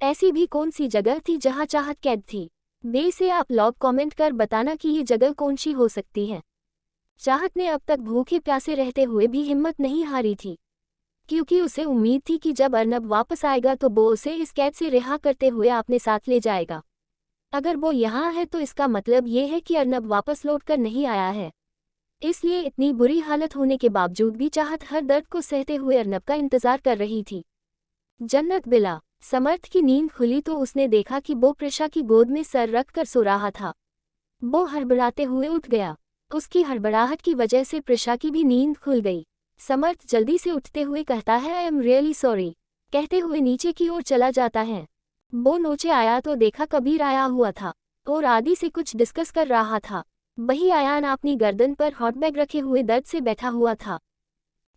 ऐसी भी कौन सी जगह थी जहां चाहत कैद थी? से आप लोग कमेंट कर बताना कि ये जगह कौन सी हो सकती है। चाहत ने अब तक भूखे प्यासे रहते हुए भी हिम्मत नहीं हारी थी, क्योंकि उसे उम्मीद थी कि जब अर्नब वापस आएगा तो वो उसे इस कैद से रिहा करते हुए अपने साथ ले जाएगा। अगर वो यहाँ है तो इसका मतलब ये है कि अर्नब वापस लौटकर नहीं आया है, इसलिए इतनी बुरी हालत होने के बावजूद भी चाहत हर दर्द को सहते हुए अर्नब का इंतजार कर रही थी। जन्नत बिला समर्थ की नींद खुली तो उसने देखा कि वो प्रिशा की गोद में सर रख कर सो रहा था। वो हड़बड़ाते हुए उठ गया, उसकी हड़बड़ाहट की वजह से प्रिशा की भी नींद खुल गई। समर्थ जल्दी से उठते हुए कहता है, आई एम रियली सॉरी, कहते हुए नीचे की ओर चला जाता है। वो नीचे आया तो देखा कबीर आया हुआ था और आदि से कुछ डिस्कस कर रहा था। वही आयान अपनी गर्दन पर हॉटबैग रखे हुए दर्द से बैठा हुआ था।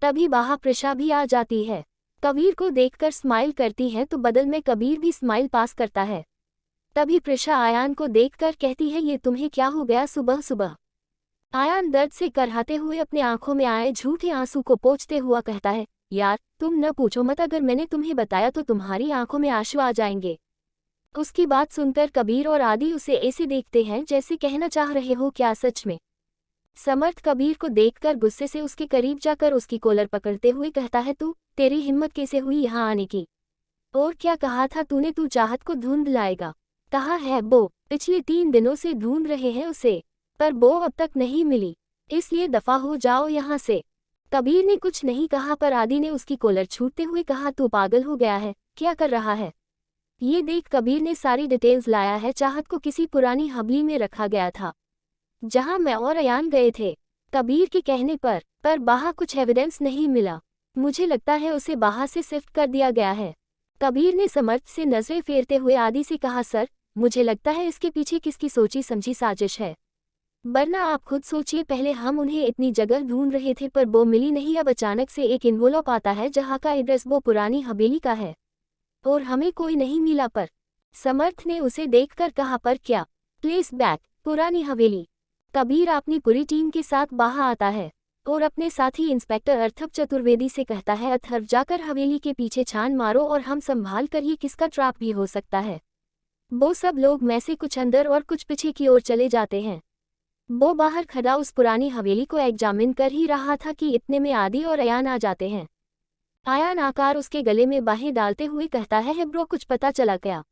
तभी बाहर प्रिशा भी आ जाती है। कबीर को देखकर स्माइल करती है तो बदल में कबीर भी स्माइल पास करता है। तभी प्रिशा आयान को देखकर कहती है, ये तुम्हें क्या हो गया सुबह सुबह? आयान दर्द से करहाते हुए अपने आंखों में आए झूठे आंसू को पोंछते हुआ कहता है, यार तुम न पूछो मत, अगर मैंने तुम्हें बताया तो तुम्हारी आंखों में आंसू आ जाएंगे। उसकी बात सुनकर कबीर और आदि उसे ऐसे देखते हैं जैसे कहना चाह रहे हो, क्या सच में? समर्थ कबीर को देखकर गुस्से से उसके करीब जाकर उसकी कॉलर पकड़ते हुए कहता है, तेरी हिम्मत कैसे हुई यहाँ आने की? और क्या कहा था तूने, तू चाहत को ढूंढ लाएगा? कहा है वो, पिछले 3 दिनों से ढूंढ रहे हैं उसे, पर वो अब तक नहीं मिली, इसलिए दफा हो जाओ यहाँ से। कबीर ने कुछ नहीं कहा, पर आदि ने उसकी कॉलर छूटते हुए कहा, तू पागल हो गया है, क्या कर रहा है? ये देख कबीर ने सारी डिटेल्स लाया है। चाहत को किसी पुरानी हवेली में रखा गया था जहां मैं और अयान गए थे कबीर के कहने पर बाहर कुछ एविडेंस नहीं मिला। मुझे लगता है उसे बाहर से शिफ्ट कर दिया गया है। कबीर ने समर्थ से नजरें फेरते हुए आदि से कहा, सर मुझे लगता है इसके पीछे किसकी सोची समझी साजिश है, वरना आप खुद सोचिए, पहले हम उन्हें इतनी जगह ढूंढ रहे थे पर वो मिली नहीं, अब अचानक से एक इन्वोलॉप आता है जहाँ का एड्रेस वो पुरानी हवेली का है। और हमें कोई नहीं मिला पर। समर्थ ने उसे देखकर कहा पर क्या? प्लेस बैक, पुरानी हवेली। कबीर अपनी पूरी टीम के साथ बाहर आता है और अपने साथी इंस्पेक्टर अर्थव चतुर्वेदी से कहता है, अथर्व जाकर हवेली के पीछे छान मारो और हम संभाल कर ये किसका ट्रैप भी हो सकता है। वो सब लोग में से कुछ अंदर और कुछ पीछे की ओर चले जाते हैं। वो बाहर खड़ा उस पुरानी हवेली को एग्जामिन कर ही रहा था कि इतने में आदि और अयान आ जाते हैं। अयान आकर उसके गले में बाहें डालते हुए कहता है ब्रो, कुछ पता चला क्या?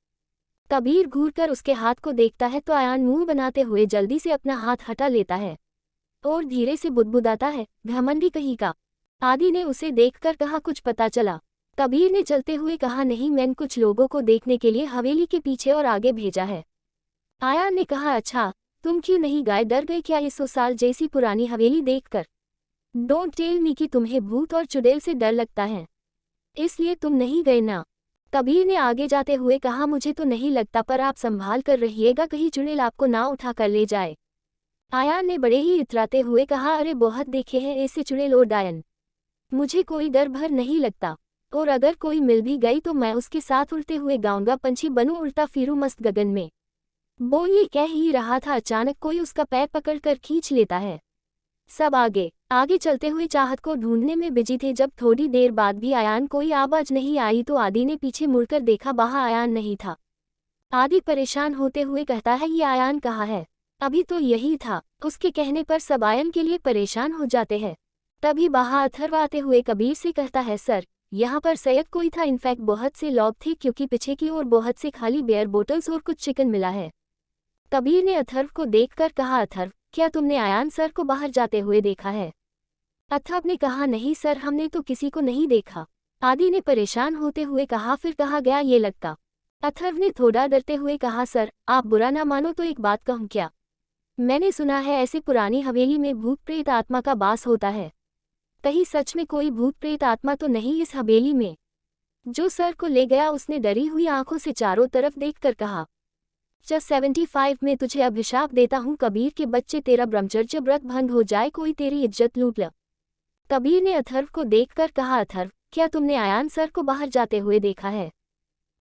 कबीर घूरकर उसके हाथ को देखता है तो अयान मुंह बनाते हुए जल्दी से अपना हाथ हटा लेता है और धीरे से बुदबुदाता है, घमंडी कहीं का। आदि ने उसे देखकर कहा, कुछ पता चला? कबीर ने चलते हुए कहा, नहीं, मैंने कुछ लोगों को देखने के लिए हवेली के पीछे और आगे भेजा है। अयान ने कहा, अच्छा, तुम क्यों नहीं गए? डर गए क्या ये 100 साल जैसी पुरानी हवेली देखकर? डोंट टेल मी कि तुम्हें भूत और चुड़ैल से डर लगता है, इसलिए तुम नहीं गए ना? कबीर ने आगे जाते हुए कहा, मुझे तो नहीं लगता, पर आप संभाल कर रहिएगा, कहीं चुड़ैल आपको ना उठा कर ले जाए। अयान ने बड़े ही इतराते हुए कहा, अरे बहुत देखे हैं ऐसे चुड़ैल और डायन, मुझे कोई डर भर नहीं लगता, और अगर कोई मिल भी गई तो मैं उसके साथ उड़ते हुए गाऊंगा, पंछी बनूं, उड़ता फिरूं मस्त गगन में। वो ये कह ही रहा था, अचानक कोई उसका पैर पकड़कर खींच लेता है। सब आगे आगे चलते हुए चाहत को ढूंढने में बिजी थे। जब थोड़ी देर बाद भी अयान कोई आवाज नहीं आई तो आदि ने पीछे मुड़कर देखा, वहां अयान नहीं था। आदि परेशान होते हुए कहता है, ये अयान कहाँ है? अभी तो यही था। उसके कहने पर सब अयान के लिए परेशान हो जाते हैं। तभी बाहर अथर्व आते हुए कबीर से कहता है, सर, यहाँ पर शायद कोई था, इनफैक्ट बहुत से लोग थे, क्योंकि पीछे की ओर बहुत से खाली बियर बोतल्स और कुछ चिकन मिला है। कबीर ने अथर्व को देखकर कहा, अथर्व, क्या तुमने अयान सर को बाहर जाते हुए देखा है? अथर्व ने कहा, नहीं सर, हमने तो किसी को नहीं देखा। आदि ने परेशान होते हुए कहा, फिर कहाँ गया ये लड़का? अथर्व ने थोड़ा डरते हुए कहा, सर, आप बुरा ना मानो तो एक बात कहूँ क्या? मैंने सुना है ऐसे पुरानी हवेली में भूत प्रेत आत्मा का वास होता है। कहीं सच में कोई भूत प्रेत आत्मा तो नहीं इस हवेली में? जो सर को ले गया उसने डरी हुई आंखों से चारों तरफ देखकर कहा, 75 में तुझे अभिशाप देता हूँ कबीर के बच्चे, तेरा ब्रह्मचर्य व्रत भंग हो जाए, कोई तेरी इज्जत लूट ले। कबीर ने अथर्व को देखकर कहा, अथर्व, क्या तुमने अयान सर को बाहर जाते हुए देखा है?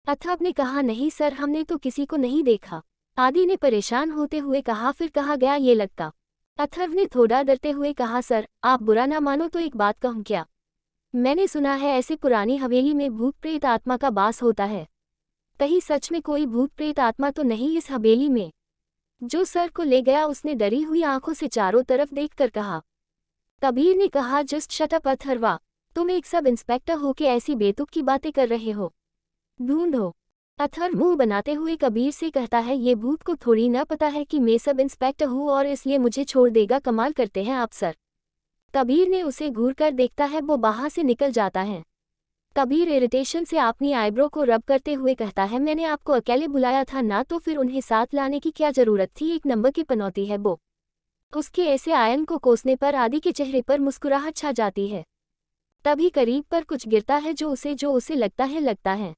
अथर्व ने कहा, नहीं सर, हमने तो किसी को नहीं देखा। आदि ने परेशान होते हुए कहा, फिर कहाँ गया ये लड़का? अथर्व ने थोड़ा डरते हुए कहा, सर, आप बुरा ना मानो तो एक बात कहूँ क्या? मैंने सुना है ऐसे पुरानी हवेली में भूत प्रेत आत्मा का वास होता है। कहीं सच में कोई भूत प्रेत आत्मा तो नहीं इस हवेली में? जो सर को ले गया उसने डरी हुई आंखों से चारों तरफ देखकर कहा। कबीर ने कहा, जस्ट शट अप अथर्वा, तुम एक सब इंस्पेक्टर हो के ऐसी बेतुक की बातें कर रहे हो? ढूंढो। अथर्व मुंह बनाते हुए कबीर से कहता है, ये भूत को थोड़ी ना पता है कि मैं सब इंस्पेक्टर हूँ और इसलिए मुझे छोड़ देगा, कमाल करते हैं आप सर। कबीर ने उसे घूर कर देखता है, वो बाहर से निकल जाता है। कबीर इरिटेशन से अपनी आईब्रो को रब करते हुए कहता है, मैंने आपको अकेले बुलाया था ना, तो फिर उन्हें साथ लाने की क्या जरूरत थी? एक नंबर की पनौती है वो। उसके ऐसे आयन को कोसने पर आदि के चेहरे पर मुस्कुराहट छा जाती है। तभी करीब पर कुछ गिरता है जो उसे लगता है।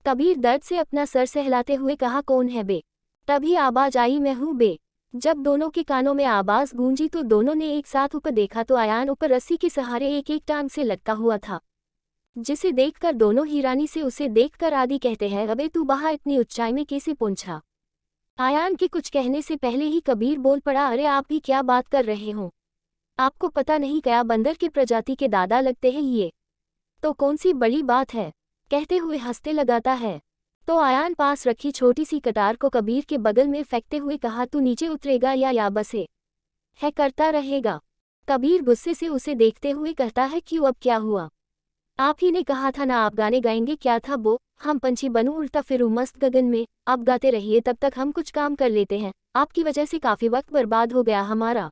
कबीर दर्द से अपना सर सहलाते हुए कहा, कौन है बे? तभी आवाज आई, मैं हूँ बे। जब दोनों के कानों में आवाज गूंजी तो दोनों ने एक साथ ऊपर देखा तो अयान ऊपर रस्सी के सहारे एक एक टांग से लटका हुआ था, जिसे देखकर दोनों हैरानी से उसे देखकर आदि कहते हैं, अबे तू बाहर इतनी ऊंचाई में कैसे पहुंचा? अयान के कुछ कहने से पहले ही कबीर बोल पड़ा, अरे आप भी क्या बात कर रहे हो? आपको पता नहीं क्या बंदर की प्रजाति के दादा लगते हैं ये? तो कौन सी बड़ी बात है? कहते हुए हंसते लगाता है। तो अयान पास रखी छोटी सी कटार को कबीर के बगल में फेंकते हुए कहा, तू नीचे उतरेगा या बसे है करता रहेगा? कबीर गुस्से से उसे देखते हुए कहता है, क्यों, अब क्या हुआ? आप ही ने कहा था ना आप गाने गाएंगे, क्या था वो? हम पंछी बनूं, उड़ता फिरूं मस्त गगन में। आप गाते रहिए, तब तक हम कुछ काम कर लेते हैं। आपकी वजह से काफी वक्त बर्बाद हो गया हमारा।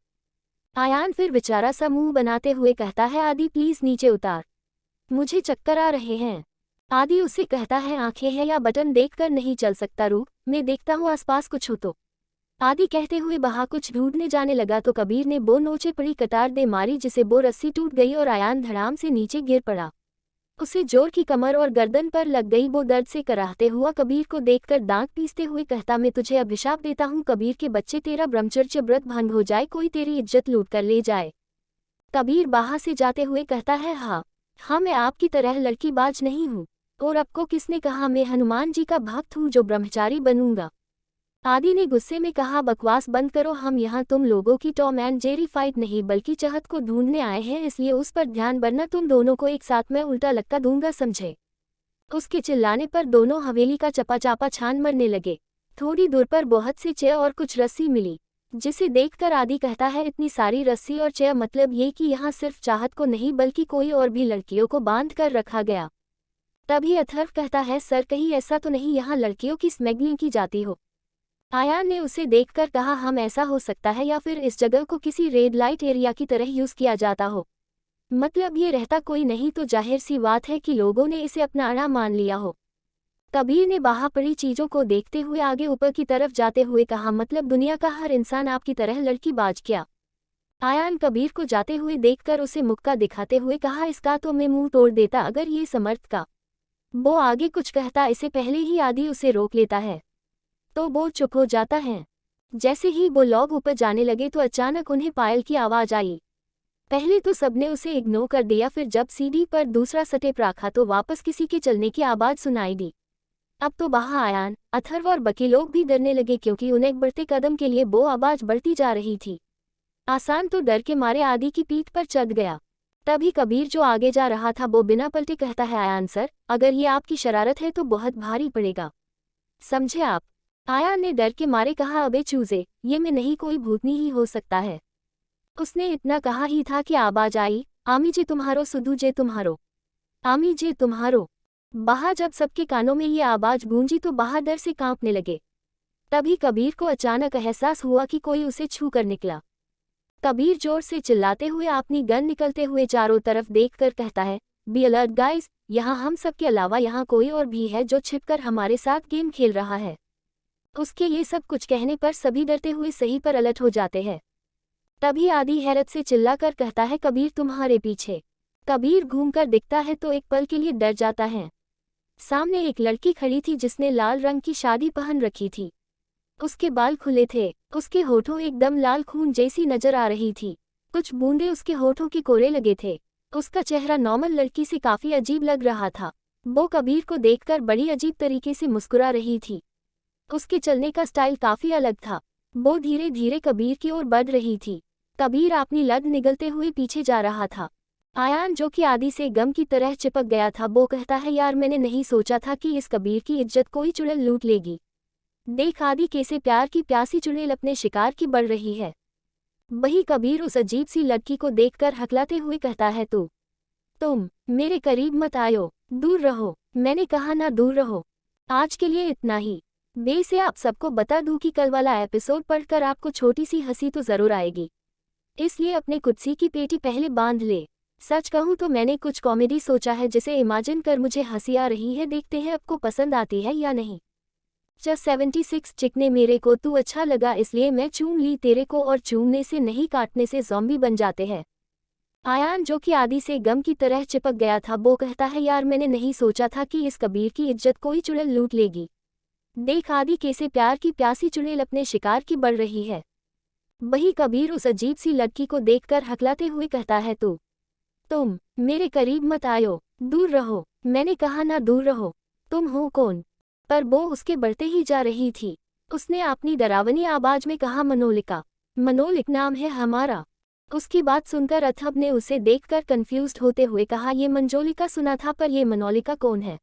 अयान फिर बेचारा सा मुंह बनाते हुए कहता है, आदि प्लीज नीचे उतार, मुझे चक्कर आ रहे हैं। आदि उससे कहता है, आंखें हैं या बटन देखकर नहीं चल सकता, रुक, मैं देखता हूँ आसपास कुछ हो तो। आदि कहते हुए वहां कुछ ढूंढने जाने लगा तो कबीर ने वो नोचे पड़ी कतार दे मारी, जिसे वो रस्सी टूट गई और अयान धड़ाम से नीचे गिर पड़ा। उसे जोर की कमर और गर्दन पर लग गई। वो दर्द से कराहते हुआ कबीर को देखकर दांत पीसते हुए कहता, मैं तुझे अभिशाप देता हूँ कबीर के बच्चे, तेरा ब्रह्मचर्य व्रत भंग हो जाए, कोई तेरी इज्जत लूट कर ले जाए। कबीर बाहर से जाते हुए कहता है, हाँ, मैं आपकी तरह लड़कीबाज नहीं हूँ। और आपको किसने कहा मैं हनुमान जी का भक्त हूँ जो ब्रह्मचारी बनूंगा। आदि ने गुस्से में कहा बकवास बंद करो, हम यहाँ तुम लोगों की टॉम एंड जेरी फाइट नहीं बल्कि चाहत को ढूंढने आए हैं, इसलिए उस पर ध्यान, वरना तुम दोनों को एक साथ में उल्टा लक्का दूंगा, समझे। उसके चिल्लाने पर दोनों हवेली का चपाचापा छान मरने लगे। थोड़ी दूर पर बहुत सी चेयर और कुछ रस्सी मिली, जिसे देखकर आदि कहता है इतनी सारी रस्सी और चेयर, मतलब ये कि यहाँ सिर्फ चाहत को नहीं बल्कि कोई और भी लड़कियों को बांध कर रखा गया। तभी अथर्व कहता है सर कहीं ऐसा तो नहीं यहाँ लड़कियों की स्मगलिंग की जाती हो। आयान ने उसे देखकर कहा हम ऐसा हो सकता है या फिर इस जगह को किसी रेड लाइट एरिया की तरह यूज किया जाता हो, मतलब ये रहता कोई नहीं तो जाहिर सी बात है कि लोगों ने इसे अपना अड़ा मान लिया हो। कबीर ने बाहर पड़ी चीजों को देखते हुए आगे ऊपर की तरफ जाते हुए कहा मतलब दुनिया का हर इंसान आपकी तरह लड़की बाज क्या। आयान कबीर को जाते हुए देखकर उसे मुक्का दिखाते हुए कहा इसका तो मैं मुंह तोड़ देता अगर ये समर्थ का। वो आगे कुछ कहता इससे पहले ही आदि उसे रोक लेता है, तो वो चुप हो जाता है। जैसे ही वो लोग ऊपर जाने लगे तो अचानक उन्हें पायल की आवाज आई। पहले तो सबने उसे इग्नोर कर दिया, फिर जब सीढ़ी पर दूसरा स्टेप रखा तो वापस किसी के चलने की आवाज सुनाई दी। अब तो वहां आयान, अथर्व और बाकी लोग भी डरने लगे क्योंकि उन्हें बढ़ते कदम के लिए वो आवाज बढ़ती जा रही थी। आसान तो डर के मारे आदि की पीठ पर चढ़ गया। तभी कबीर जो आगे जा रहा था वो बिना पलटे कहता है आयान सर अगर ये आपकी शरारत है तो बहुत भारी पड़ेगा, समझे आप। आयान ने डर के मारे कहा अबे चूजे, ये मैं नहीं कोई भूतनी ही हो सकता है। उसने इतना कहा ही था कि आवाज आई आमी जे तुम्हारो सुधु जे तुम्हारो, आमी जे तुम्हारो। बाहर जब सबके कानों में ये आवाज गूंजी तो बाहर डर से कांपने लगे। तभी कबीर को अचानक एहसास हुआ कि कोई उसे छू कर निकला। कबीर जोर से चिल्लाते हुए अपनी गन निकलते हुए चारों तरफ देखकर कहता है बी अलर्ट गाइस, यहाँ हम सब के अलावा यहाँ कोई और भी है जो छिपकर हमारे साथ गेम खेल रहा है। उसके ये सब कुछ कहने पर सभी डरते हुए सही पर अलर्ट हो जाते हैं। तभी आदि हैरत से चिल्लाकर कहता है कबीर तुम्हारे पीछे। कबीर घूमकर दिखता है तो एक पल के लिए डर जाता है। सामने एक लड़की खड़ी थी जिसने लाल रंग की शादी पहन रखी थी। उसके बाल खुले थे, उसके होठों एकदम लाल खून जैसी नजर आ रही थी, कुछ बूंदे उसके होठों के कोरे लगे थे। उसका चेहरा नॉर्मल लड़की से काफी अजीब लग रहा था। वो कबीर को देखकर बड़ी अजीब तरीके से मुस्कुरा रही थी। उसके चलने का स्टाइल काफी अलग था। वो धीरे धीरे कबीर की ओर बढ़ रही थी। कबीर अपनी लद निगलते हुए पीछे जा रहा था। आयान जो कि आदि से गम की तरह चिपक गया था वो कहता है यार मैंने नहीं सोचा था कि इस कबीर की इज्जत कोई चुड़ैल लूट लेगी। देख आदि कैसे प्यार की प्यासी चुड़ैल अपने शिकार की बढ़ रही है। वही कबीर उस अजीब सी लड़की को देखकर हकलाते हुए कहता है तुम मेरे करीब मत आयो, दूर रहो, मैंने कहा ना दूर रहो। आज के लिए इतना ही। वैसे आप सबको बता दूं कि कल वाला एपिसोड पढ़कर आपको छोटी सी हंसी तो जरूर आएगी, इसलिए अपने कुत्सी की पेटी पहले बांध ले। सच कहूं तो मैंने कुछ कॉमेडी सोचा है जिसे इमेजिन कर मुझे हंसी आ रही है, देखते हैं आपको पसंद आती है या नहीं। जस्ट 76 चिकने मेरे को तू अच्छा लगा इसलिए मैं चूम ली तेरे को, और चूमने से नहीं काटने से ज़ॉम्बी बन जाते हैं। आयान जो कि आदि से गम की तरह चिपक गया था वो कहता है यार मैंने नहीं सोचा था कि इस कबीर की इज्जत कोई चुड़ैल लूट लेगी। देख आदि कैसे प्यार की प्यासी चुड़ैल अपने शिकार की बढ़ रही है। वही कबीर उस अजीब सी लड़की को देखकर हकलाते हुए कहता है तुम मेरे करीब मत आयो, दूर रहो, मैंने कहा ना दूर रहो। तुम हो कौन? पर वो उसके बढ़ते ही जा रही थी। उसने अपनी डरावनी आवाज में कहा मनोलिका, मनोलिक नाम है हमारा। उसकी बात सुनकर अथर्व ने उसे देखकर कंफ्यूज्ड होते हुए कहा ये मंजोलिका सुना था पर ये मनोलिका कौन है?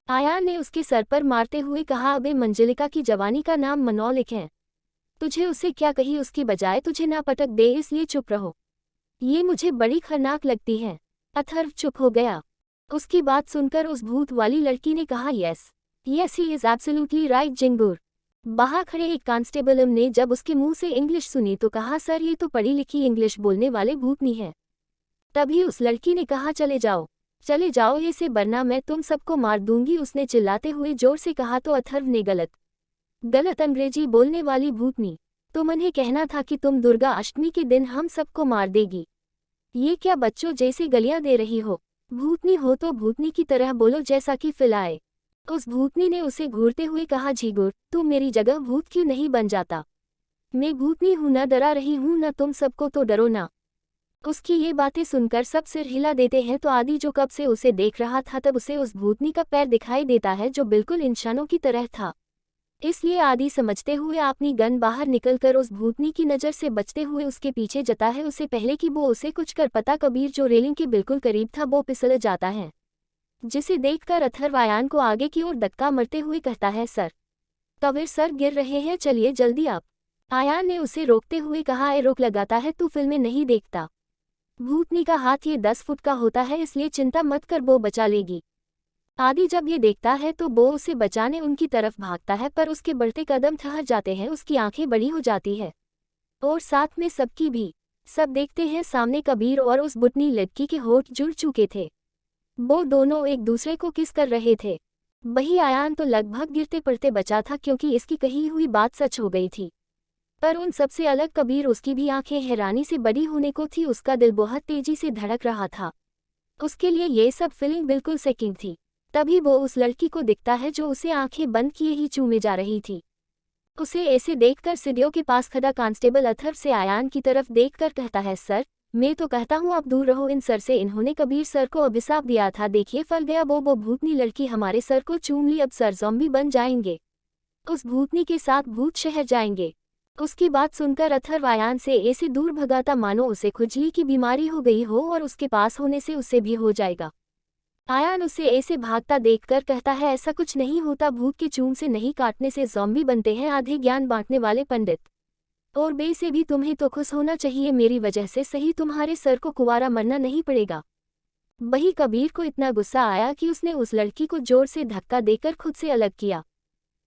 आयान ने उसके सर पर मारते हुए कहा अबे मंजलिका की जवानी का नाम मनोलिक है। तुझे उससे क्या कही उसकी बजाय तुझे ना पटक दे इसलिए चुप रहो। ये मुझे बड़ी खतरनाक लगती है। अथर्व चुप हो गया। उसकी बात सुनकर उस भूत वाली लड़की ने कहा yes he is absolutely right जिंगूर। बाहर खड़े एक कांस्टेबल ने जब उसके मुंह से इंग्लिश सुनी तो कहा सर ये तो पढ़ी लिखी इंग्लिश बोलने वाले भूतनी है। तभी उस लड़की ने कहा चले जाओ ऐसे वरना मैं तुम सबको मार दूंगी। उसने चिल्लाते हुए जोर से कहा तो अथर्व ने गलत अंग्रेजी बोलने वाली भूतनी, तुम उन्हें कहना था कि तुम दुर्गा अष्टमी के दिन हम सबको मार देगी। ये क्या बच्चों जैसे गलियां दे रही हो? भूतनी हो तो भूतनी की तरह बोलो जैसा कि फिलहाल। उस भूतनी ने उसे घूरते हुए कहा झीगुर तू मेरी जगह भूत क्यों नहीं बन जाता? मैं भूतनी हूं, न डरा रही हूं न तुम सबको, तो डरो ना। उसकी ये बातें सुनकर सब सिर हिला देते हैं तो आदि जो कब से उसे देख रहा था तब उसे उस भूतनी का पैर दिखाई देता है जो बिल्कुल इंसानों की तरह था। इसलिए आदि समझते हुए अपनी गन बाहर निकलकर उस भूतनी की नज़र से बचते हुए उसके पीछे जाता है। उससे पहले कि वो उसे कुछ कर पता कबीर जो रेलिंग के बिल्कुल करीब था वो फिसल जाता है, जिसे देखकर अथर्व आयान को आगे की ओर धक्का मरते हुए कहता है, सर कबीर सर गिर रहे हैं, चलिए जल्दी आप। आयान ने उसे रोकते हुए कहा, ए रोक लगाता है, तू फिल्में नहीं देखता। भूतनी का हाथ ये 10 फुट का होता है, इसलिए चिंता मत कर, वो बचा लेगी। आदि जब ये देखता है तो वो उसे बचाने उनकी तरफ भागता है पर उसके बढ़ते कदम ठहर जाते हैं, उसकी आंखें बड़ी हो जाती है और साथ में सबकी भी। सब देखते हैं सामने कबीर और उस बुटनी लड़की के होठ जुड़ चुके थे। वो दोनों एक दूसरे को किस कर रहे थे। वही आयान तो लगभग गिरते पड़ते बचा था क्योंकि इसकी कही हुई बात सच हो गई थी। पर उन सबसे अलग कबीर, उसकी भी आंखें हैरानी से बड़ी होने को थी, उसका दिल बहुत तेजी से धड़क रहा था। उसके लिए ये सब फीलिंग बिल्कुल सेकिंग थी। तभी वो उस लड़की को दिखता है जो उसे आंखें बंद किए ही चूमे जा रही थी। उसे ऐसे देखकर सीढ़ियों के पास खड़ा कांस्टेबल अथर्व से आयान की तरफ देखकर कहता है, सर मैं तो कहता हूँ आप दूर रहो इन सर से, इन्होंने कबीर सर को अभिशाप दिया था, देखिए फल गया। वो भूतनी लड़की हमारे सर को चूम ली, अब सर ज़ॉम्बी बन जाएंगे, उस भूतनी के साथ भूत शहर जाएंगे। उसकी बात सुनकर अथर्व आयान से ऐसे दूर भगाता मानो उसे खुजली की बीमारी हो गई हो और उसके पास होने से उसे भी हो जाएगा। आयान उसे ऐसे भागता देखकर कहता है, ऐसा कुछ नहीं होता, भूत के चूम से नहीं काटने से ज़ॉम्बी बनते हैं, आधे ज्ञान बांटने वाले पंडित। और बे से भी तुम्हें तो खुश होना चाहिए, मेरी वजह से सही तुम्हारे सर को कुंवारा मरना नहीं पड़ेगा। वही कबीर को इतना गुस्सा आया कि उसने उस लड़की को जोर से धक्का देकर खुद से अलग किया।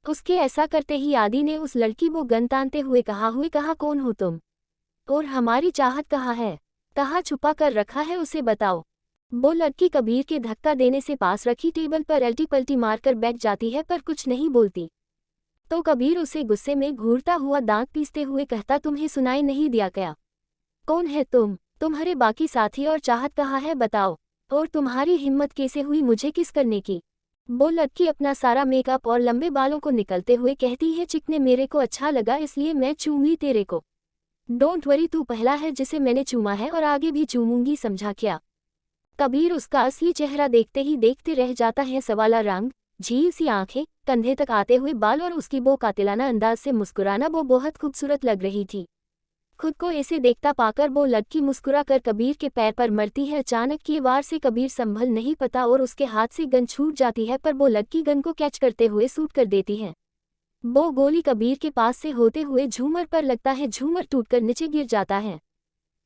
उसके ऐसा करते ही आदि ने उस लड़की को गन तानते हुए कहा, कौन हो तुम और हमारी चाहत कहाँ है, कहाँ छुपा कर रखा है, उसे बताओ। वो लड़की कबीर के धक्का देने से पास रखी टेबल पर अल्टी पल्टी मारकर बैठ जाती है पर कुछ नहीं बोलती। तो कबीर उसे गुस्से में घूरता हुआ दांत पीसते हुए कहता, तुम्हें सुनाई नहीं दिया क्या? कौन है तुम, तुम्हारे बाकी साथी और चाहत कहाँ है, बताओ। और तुम्हारी हिम्मत कैसे हुई मुझे किस करने की? वो लड़की अपना सारा मेकअप और लंबे बालों को निकलते हुए कहती है, चिकने मेरे को अच्छा लगा इसलिए मैं चूम ली तेरे को। डोंट वरी, तू पहला है जिसे मैंने चूमा है और आगे भी चूमूंगी, समझा क्या? कबीर उसका असली चेहरा देखते ही देखते रह जाता है। सवाला रंग, झील सी आंखें, कंधे तक आते हुए बाल और उसकी वो कातिलाना अंदाज से मुस्कुराना, वो बहुत खूबसूरत लग रही थी। खुद को ऐसे देखता पाकर वो लड़की मुस्कुरा कर कबीर के पैर पर मरती है। अचानक की वार से कबीर संभल नहीं पाता और उसके हाथ से गन छूट जाती है पर वो लड़की गन को कैच करते हुए शूट कर देती है। वो गोली कबीर के पास से होते हुए झूमर पर लगता है, झूमर टूटकर नीचे गिर जाता है,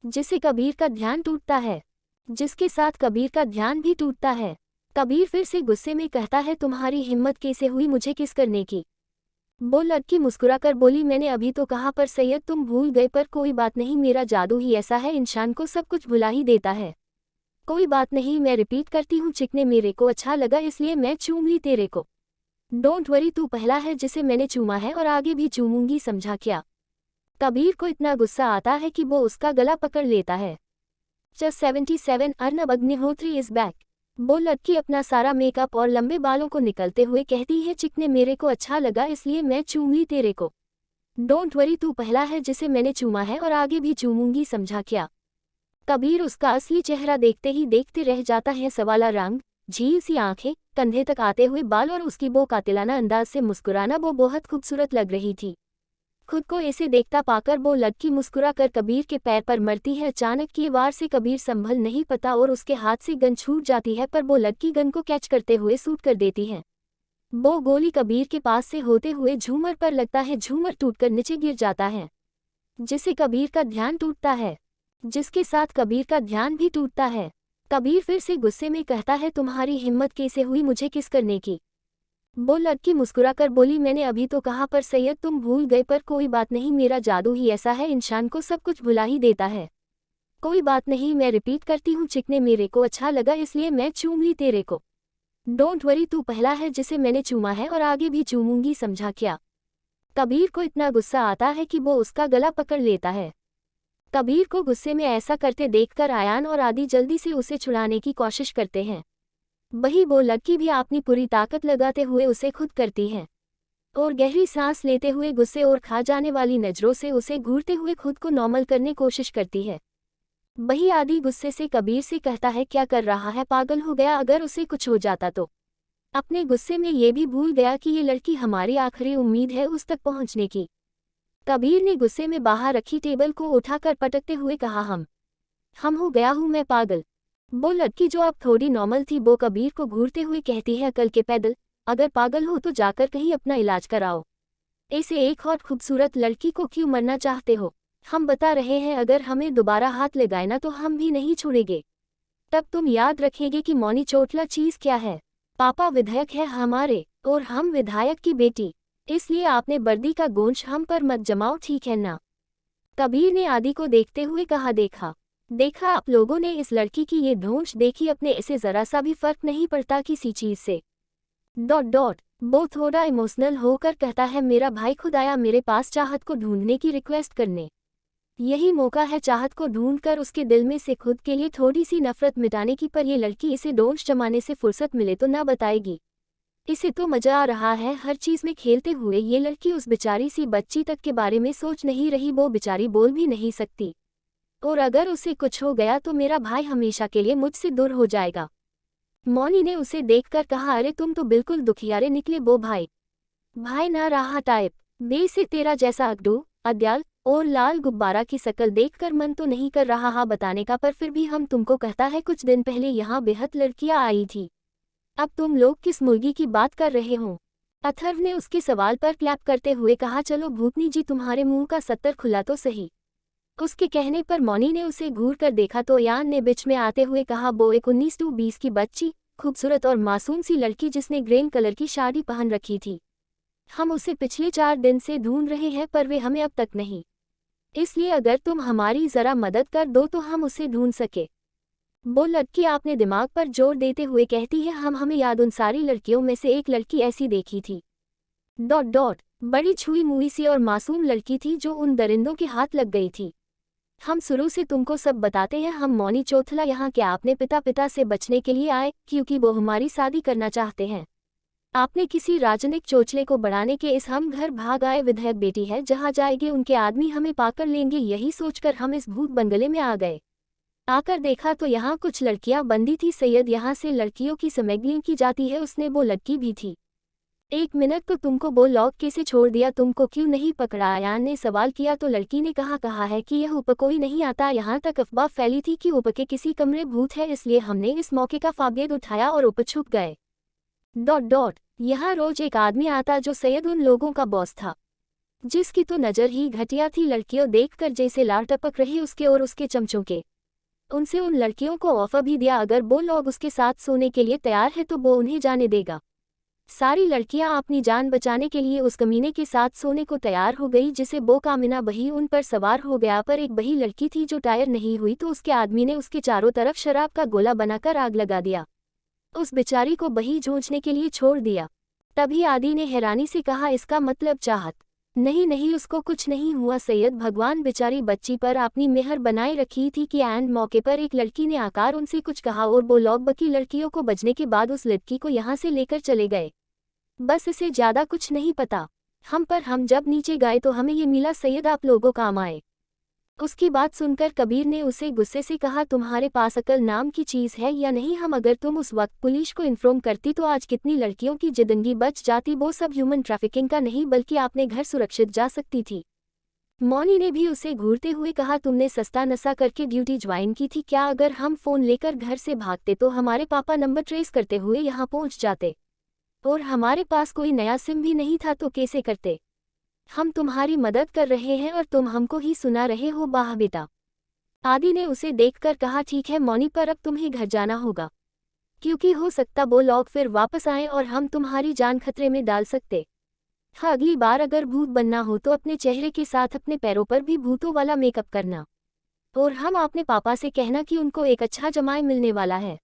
जिससे कबीर का ध्यान टूटता है, जिसके साथ कबीर का ध्यान भी टूटता है। कबीर फिर से गुस्से में कहता है, तुम्हारी हिम्मत कैसे हुई मुझे किस करने की? वो लड़की मुस्कुराकर बोली, मैंने अभी तो कहा पर सैयद तुम भूल गए, पर कोई बात नहीं, मेरा जादू ही ऐसा है, इंसान को सब कुछ भुला ही देता है। कोई बात नहीं, मैं रिपीट करती हूँ, चिकने मेरे को अच्छा लगा इसलिए मैं चूम ली तेरे को। डोंट वरी, तू पहला है जिसे मैंने चूमा है और आगे भी चूमूंगी, समझा क्या? कबीर को इतना गुस्सा आता है कि वो उसका गला पकड़ लेता है। Just 77 Arnab Agnihotri is back. वो लड़की अपना सारा मेकअप और लंबे बालों को निकलते हुए कहती है, चिकने मेरे को अच्छा लगा इसलिए मैं चूम ली तेरे को। डोंट वरी, तू पहला है जिसे मैंने चूमा है और आगे भी चूमूंगी, समझा क्या? कबीर उसका असली चेहरा देखते ही देखते रह जाता है। सवाला रंग, झील सी आंखें, कंधे तक आते हुए बाल और उसकी वो कातिलाना अंदाज से मुस्कुराना, वो बहुत खूबसूरत लग रही थी। खुद को ऐसे देखता पाकर वो लड़की मुस्कुरा कर कबीर के पैर पर मरती है। अचानक की वार से कबीर संभल नहीं पाता और उसके हाथ से गन छूट जाती है पर वो लड़की गन को कैच करते हुए शूट कर देती है। वो गोली कबीर के पास से होते हुए झूमर पर लगता है, झूमर टूटकर नीचे गिर जाता है, जिससे कबीर का ध्यान टूटता है, जिसके साथ कबीर का ध्यान भी टूटता है। कबीर फिर से गुस्से में कहता है, तुम्हारी हिम्मत कैसे हुई मुझे किस करने की? वो लड़की मुस्कुराकर बोली, मैंने अभी तो कहा पर सैयद तुम भूल गए, पर कोई बात नहीं, मेरा जादू ही ऐसा है, इंसान को सब कुछ भुला ही देता है। कोई बात नहीं, मैं रिपीट करती हूँ, चिकने मेरे को अच्छा लगा इसलिए मैं चूम ली तेरे को। डोंट वरी, तू पहला है जिसे मैंने चूमा है और आगे भी चूमूंगी, समझा क्या? कबीर को इतना गुस्सा आता है कि वो उसका गला पकड़ लेता है। कबीर को गुस्से में ऐसा करते देखकर आयान और आदि जल्दी से उसे छुड़ाने की कोशिश करते हैं। वही वो लड़की भी अपनी पूरी ताकत लगाते हुए उसे खुद करती है और गहरी सांस लेते हुए गुस्से और खा जाने वाली नज़रों से उसे घूरते हुए खुद को नॉर्मल करने कोशिश करती है। वही आदि गुस्से से कबीर से कहता है, क्या कर रहा है, पागल हो गया, अगर उसे कुछ हो जाता तो। अपने गुस्से में ये भी भूल गया कि ये लड़की हमारी आखिरी उम्मीद है उस तक पहुंचने की। कबीर ने गुस्से में बाहर रखी टेबल को उठाकर पटकते हुए कहा, हम हो गया हूँ मैं पागल। वो लड़की जो अब थोड़ी नॉर्मल थी वो कबीर को घूरते हुए कहती है, अकल के पैदल, अगर पागल हो तो जाकर कहीं अपना इलाज कराओ। ऐसे एक और खूबसूरत लड़की को क्यों मरना चाहते हो? हम बता रहे हैं अगर हमें दोबारा हाथ लगाए ना तो हम भी नहीं छोड़ेंगे। तब तुम याद रखेंगे कि मौनी चोटला चीज क्या है। पापा विधायक है हमारे और हम विधायक की बेटी, इसलिए आपने वर्दी का गोंच हम पर मत जमाओ, ठीक है ना? कबीर ने आदि को देखते हुए कहा, देखा आप लोगों ने इस लड़की की ये ढोंच देखी, अपने इसे जरा सा भी फर्क नहीं पड़ता किसी चीज से। ... वो थोड़ा इमोशनल होकर कहता है, मेरा भाई खुद आया मेरे पास चाहत को ढूंढने की रिक्वेस्ट करने। यही मौका है चाहत को ढूंढकर उसके दिल में से खुद के लिए थोड़ी सी नफरत मिटाने की, पर ये लड़की इसे डोंच जमाने से फुर्सत मिले तो ना बताएगी। इसे तो मजा आ रहा है हर चीज में खेलते हुए। ये लड़की उस बेचारी सी बच्ची तक के बारे में सोच नहीं रही, वो बेचारी बोल भी नहीं सकती, और अगर उसे कुछ हो गया तो मेरा भाई हमेशा के लिए मुझसे दूर हो जाएगा। मौनी ने उसे देखकर कहा, अरे तुम तो बिल्कुल दुखियारे निकले, वो भाई ना रहा टाइप। बे से तेरा जैसा अगडू, अद्याल और लाल गुब्बारा की शकल देखकर मन तो नहीं कर रहा हा बताने का, पर फिर भी हम तुमको कहता है कुछ दिन पहले यहाँ बेहद लड़कियाँ आई थी। अब तुम लोग किस मुर्गी की बात कर रहे हो? अथर्व ने उसके सवाल पर क्लैप करते हुए कहा, चलो भूतनी जी तुम्हारे मुंह का सत्तर खुला तो सही। उसके कहने पर मौनी ने उसे घूर कर देखा तो यान ने बीच में आते हुए कहा, वो एक 19-20 की बच्ची, खूबसूरत और मासूम सी लड़की जिसने ग्रीन कलर की साड़ी पहन रखी थी। हम उसे पिछले 4 दिन से ढूंढ रहे हैं पर वे हमें अब तक नहीं, इसलिए अगर तुम हमारी जरा मदद कर दो तो हम उसे ढूंढ सके। वो लड़की आपने दिमाग पर जोर देते हुए कहती है, हमें याद उन सारी लड़कियों में से एक लड़की ऐसी देखी थी। ... बड़ी छुई मुई सी और मासूम लड़की थी जो उन दरिंदों के हाथ लग गई थी। हम शुरू से तुमको सब बताते हैं, हम मौनी चौथला यहाँ के आपने पिता से बचने के लिए आए क्योंकि वो हमारी शादी करना चाहते हैं। आपने किसी राजनीतिक चोचले को बढ़ाने के इस हम घर भाग आए विधायक बेटी है, जहाँ जाएंगे उनके आदमी हमें पाकर लेंगे, यही सोचकर हम इस भूत बंगले में आ गए। आकर देखा तो यहाँ कुछ लड़कियां बंदी थी। सैयद यहाँ से लड़कियों की स्मगलिंग की जाती है, उसने वो लड़की भी थी। 1 मिनट तो तुमको वो लॉक कैसे छोड़ दिया, तुमको क्यों नहीं पकड़ा? अयान ने सवाल किया तो लड़की ने कहा है कि यह ऊपर कोई नहीं आता। यहाँ तक अफवाह फैली थी कि ऊपर के किसी कमरे भूत है, इसलिए हमने इस मौके का फायदा उठाया और ऊपर छुप गए। ... यहाँ रोज एक आदमी आता जो सैयद उन लोगों का बॉस था, जिसकी तो नज़र ही घटिया थी। लड़कियों देखकर जैसे लार टपक रही उसके और उसके चमचों के। उनसे उन लड़कियों को ऑफर भी दिया, अगर वो लोग उसके साथ सोने के लिए तैयार है तो वो उन्हें जाने देगा। सारी लड़कियां अपनी जान बचाने के लिए उस कमीने के साथ सोने को तैयार हो गई, जिसे वो कामिना बही उन पर सवार हो गया। पर एक बही लड़की थी जो टायर नहीं हुई तो उसके आदमी ने उसके चारों तरफ शराब का गोला बनाकर आग लगा दिया। उस बेचारी को बही झोंचने के लिए छोड़ दिया। तभी आदि ने हैरानी से कहा, इसका मतलब चाहत? नहीं, उसको कुछ नहीं हुआ सैयद, भगवान बेचारी बच्ची पर अपनी मेहर बनाए रखी थी कि एंड मौके पर एक लड़की ने आकर उनसे कुछ कहा और वो लोग बाकी लड़कियों को बचने के बाद उस लड़की को यहाँ से लेकर चले गए। बस इसे ज्यादा कुछ नहीं पता। हम जब नीचे गए तो हमें ये मिला, सैयद आप लोगों काम आए। उसकी बात सुनकर कबीर ने उसे गुस्से से कहा, तुम्हारे पास अकल नाम की चीज़ है या नहीं? अगर तुम उस वक्त पुलिस को इन्फॉर्म करती तो आज कितनी लड़कियों की जिंदगी बच जाती। वो सब ह्यूमन ट्रैफिकिंग का नहीं बल्कि आपने घर सुरक्षित जा सकती थी। मौनी ने भी उसे घूरते हुए कहा, तुमने सस्ता नशा करके ड्यूटी ज्वाइन की थी क्या? अगर हम फ़ोन लेकर घर से भागते तो हमारे पापा नंबर ट्रेस करते हुए यहाँ पहुँच जाते, और हमारे पास कोई नया सिम भी नहीं था तो कैसे करते? हम तुम्हारी मदद कर रहे हैं और तुम हमको ही सुना रहे हो, वाह बेटा। आदि ने उसे देखकर कहा, ठीक है मौनी, पर अब तुम्हें घर जाना होगा, क्योंकि हो सकता वो लोग फिर वापस आएं और हम तुम्हारी जान खतरे में डाल सकते। हाँ, अगली बार अगर भूत बनना हो तो अपने चेहरे के साथ अपने पैरों पर भी भूतों वाला मेकअप करना, और हम अपने पापा से कहना कि उनको एक अच्छा जमाई मिलने वाला है।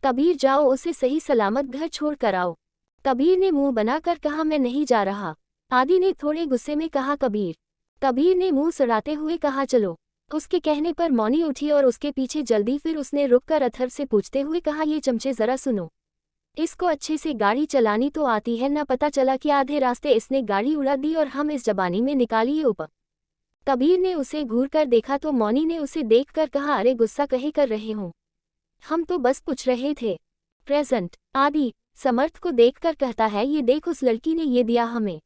कबीर जाओ, उसे सही सलामत घर छोड़ कर आओ। कबीर ने मुंह बनाकर कहा, मैं नहीं जा रहा। आदि ने थोड़े गुस्से में कहा, कबीर ने मुंह सड़ाते हुए कहा, चलो। उसके कहने पर मौनी उठी और उसके पीछे जल्दी। फिर उसने रुककर अथर्व से पूछते हुए कहा, ये चमचे जरा सुनो, इसको अच्छे से गाड़ी चलानी तो आती है ना? पता चला कि आधे रास्ते इसने गाड़ी उड़ा दी और हम इस जबानी में निकालिए ऊपर। कबीर ने उसे घूर कर देखा तो मौनी ने उसे देखकर कहा, अरे गुस्सा कहे कर रहे हो, हम तो बस पूछ रहे थे। प्रेजेंट। आदि समर्थ को देखकर कहता है, ये देख उस लड़की ने ये दिया हमें।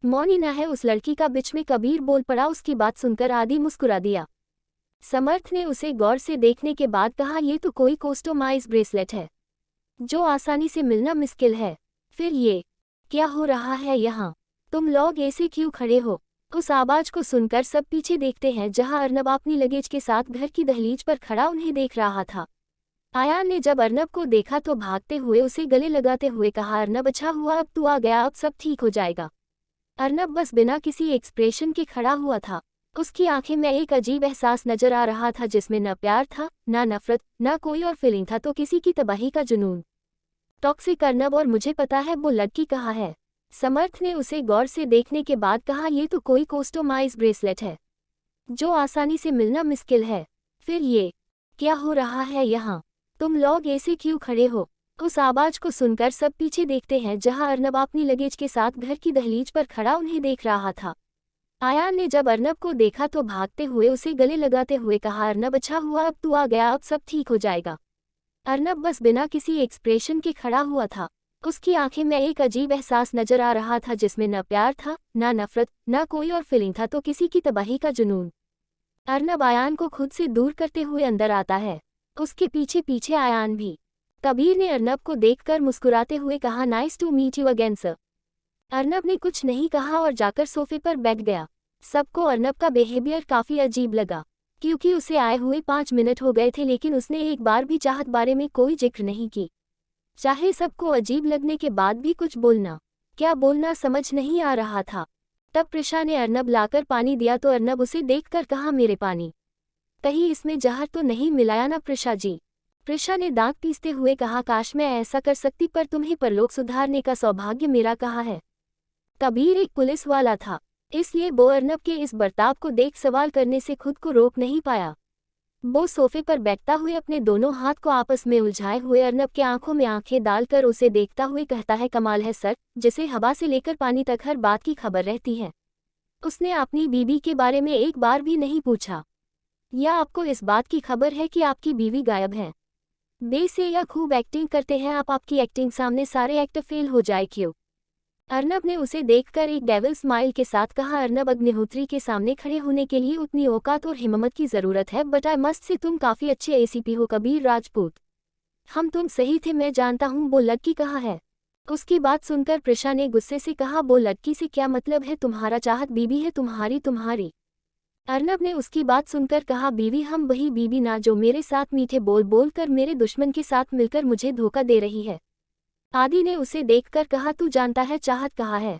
मौनी ना है उस लड़की का, बीच में कबीर बोल पड़ा। उसकी बात सुनकर आदि मुस्कुरा दिया। समर्थ ने उसे गौर से देखने के बाद कहा, ये तो कोई कस्टमाइज ब्रेसलेट है जो आसानी से मिलना मुश्किल है। फिर ये क्या हो रहा है यहाँ? तुम लोग ऐसे क्यों खड़े हो? उस आवाज को सुनकर सब पीछे देखते हैं, जहां अर्नब अपनी लगेज के साथ घर की दहलीज पर खड़ा उन्हें देख रहा था। आयान ने जब अर्नब को देखा तो भागते हुए उसे गले लगाते हुए कहा, अर्नब अच्छा हुआ अब तू आ गया, अब सब ठीक हो जाएगा। अर्नब बस बिना किसी एक्सप्रेशन के खड़ा हुआ था। उसकी आंखें में एक अजीब एहसास नजर आ रहा था, जिसमें न प्यार था, ना नफरत, ना कोई और फीलिंग था, तो किसी की तबाही का जुनून। टॉक्सिक अर्नब, और मुझे पता है वो लड़की कहाँ है। समर्थ ने उसे गौर से देखने के बाद कहा, ये तो कोई कस्टमाइज ब्रेसलेट है जो आसानी से मिलना मुश्किल है। फिर ये क्या हो रहा है यहाँ? तुम लोग ऐसे क्यों खड़े हो? उस आवाज को सुनकर सब पीछे देखते हैं, जहां अर्नब अपनी लगेज के साथ घर की दहलीज पर खड़ा उन्हें देख रहा था। आयान ने जब अर्नब को देखा तो भागते हुए उसे गले लगाते हुए कहा, अर्नब अच्छा हुआ अब तू आ गया, अब सब ठीक हो जाएगा। अर्नब बस बिना किसी एक्सप्रेशन के खड़ा हुआ था। उसकी आंखें में एक अजीब एहसास नजर आ रहा था, जिसमें न प्यार था, ना नफरत, ना कोई और फीलिंग था, तो किसी की तबाही का जुनून। अर्नब आयान को खुद से दूर करते हुए अंदर आता है। उसके पीछे पीछे आयान भी। कबीर ने अर्नब को देखकर मुस्कुराते हुए कहा, nice to meet you again sir. Arnab ने कुछ नहीं कहा और जाकर सोफे पर बैठ गया। सबको अर्नब का बिहेवियर काफी अजीब लगा, क्योंकि उसे आए हुए 5 मिनट हो गए थे, लेकिन उसने एक बार भी चाहत बारे में कोई जिक्र नहीं की। चाहे सबको अजीब लगने के बाद भी कुछ बोलना, क्या बोलना समझ नहीं आ रहा था। तब प्रिशा ने अर्नब लाकर पानी दिया तो अर्नब उसे देखकर कहा, मेरे पानी, कहीं इसमें जहर तो नहीं मिलाया ना प्रिशा जी? प्रिशा ने दांत पीसते हुए कहा, काश मैं ऐसा कर सकती, पर तुम्हें परलोक सुधारने का सौभाग्य मेरा कहाँ है। कबीर एक पुलिस वाला था, इसलिए वो अर्नब के इस बर्ताव को देख सवाल करने से खुद को रोक नहीं पाया। वो सोफे पर बैठता हुए अपने दोनों हाथ को आपस में उलझाए हुए अर्नब के आंखों में आंखें डालकर उसे देखता हुए कहता है, कमाल है सर, जिसे हवा से लेकर पानी तक हर बात की खबर रहती है। उसने अपनी बीवी के बारे में एक बार भी नहीं पूछा। या आपको इस बात की खबर है कि आपकी बीवी गायब है? बेसे या खूब एक्टिंग करते हैं आप, आपकी एक्टिंग सामने सारे एक्टर फेल हो जाए क्यों? अर्नब ने उसे देखकर एक डेविल स्माइल के साथ कहा, अर्नब अग्निहोत्री के सामने खड़े होने के लिए उतनी औकात और हिम्मत की जरूरत है, बट आई मस्ट से तुम काफी अच्छे एसीपी हो कबीर राजपूत। हम तुम सही थे, मैं जानता हूँ। वो लड़की कहाँ है? उसकी बात सुनकर प्रिशा ने गुस्से से कहा, वो लड़की से क्या मतलब है तुम्हारा? चाहत बीवी है तुम्हारी। अर्नब ने उसकी बात सुनकर कहा, बीवी हम वही बीवी ना जो मेरे साथ मीठे बोल बोल कर मेरे दुश्मन के साथ मिलकर मुझे धोखा दे रही है। आदि ने उसे देखकर कहा, तू जानता है चाहत कहाँ है?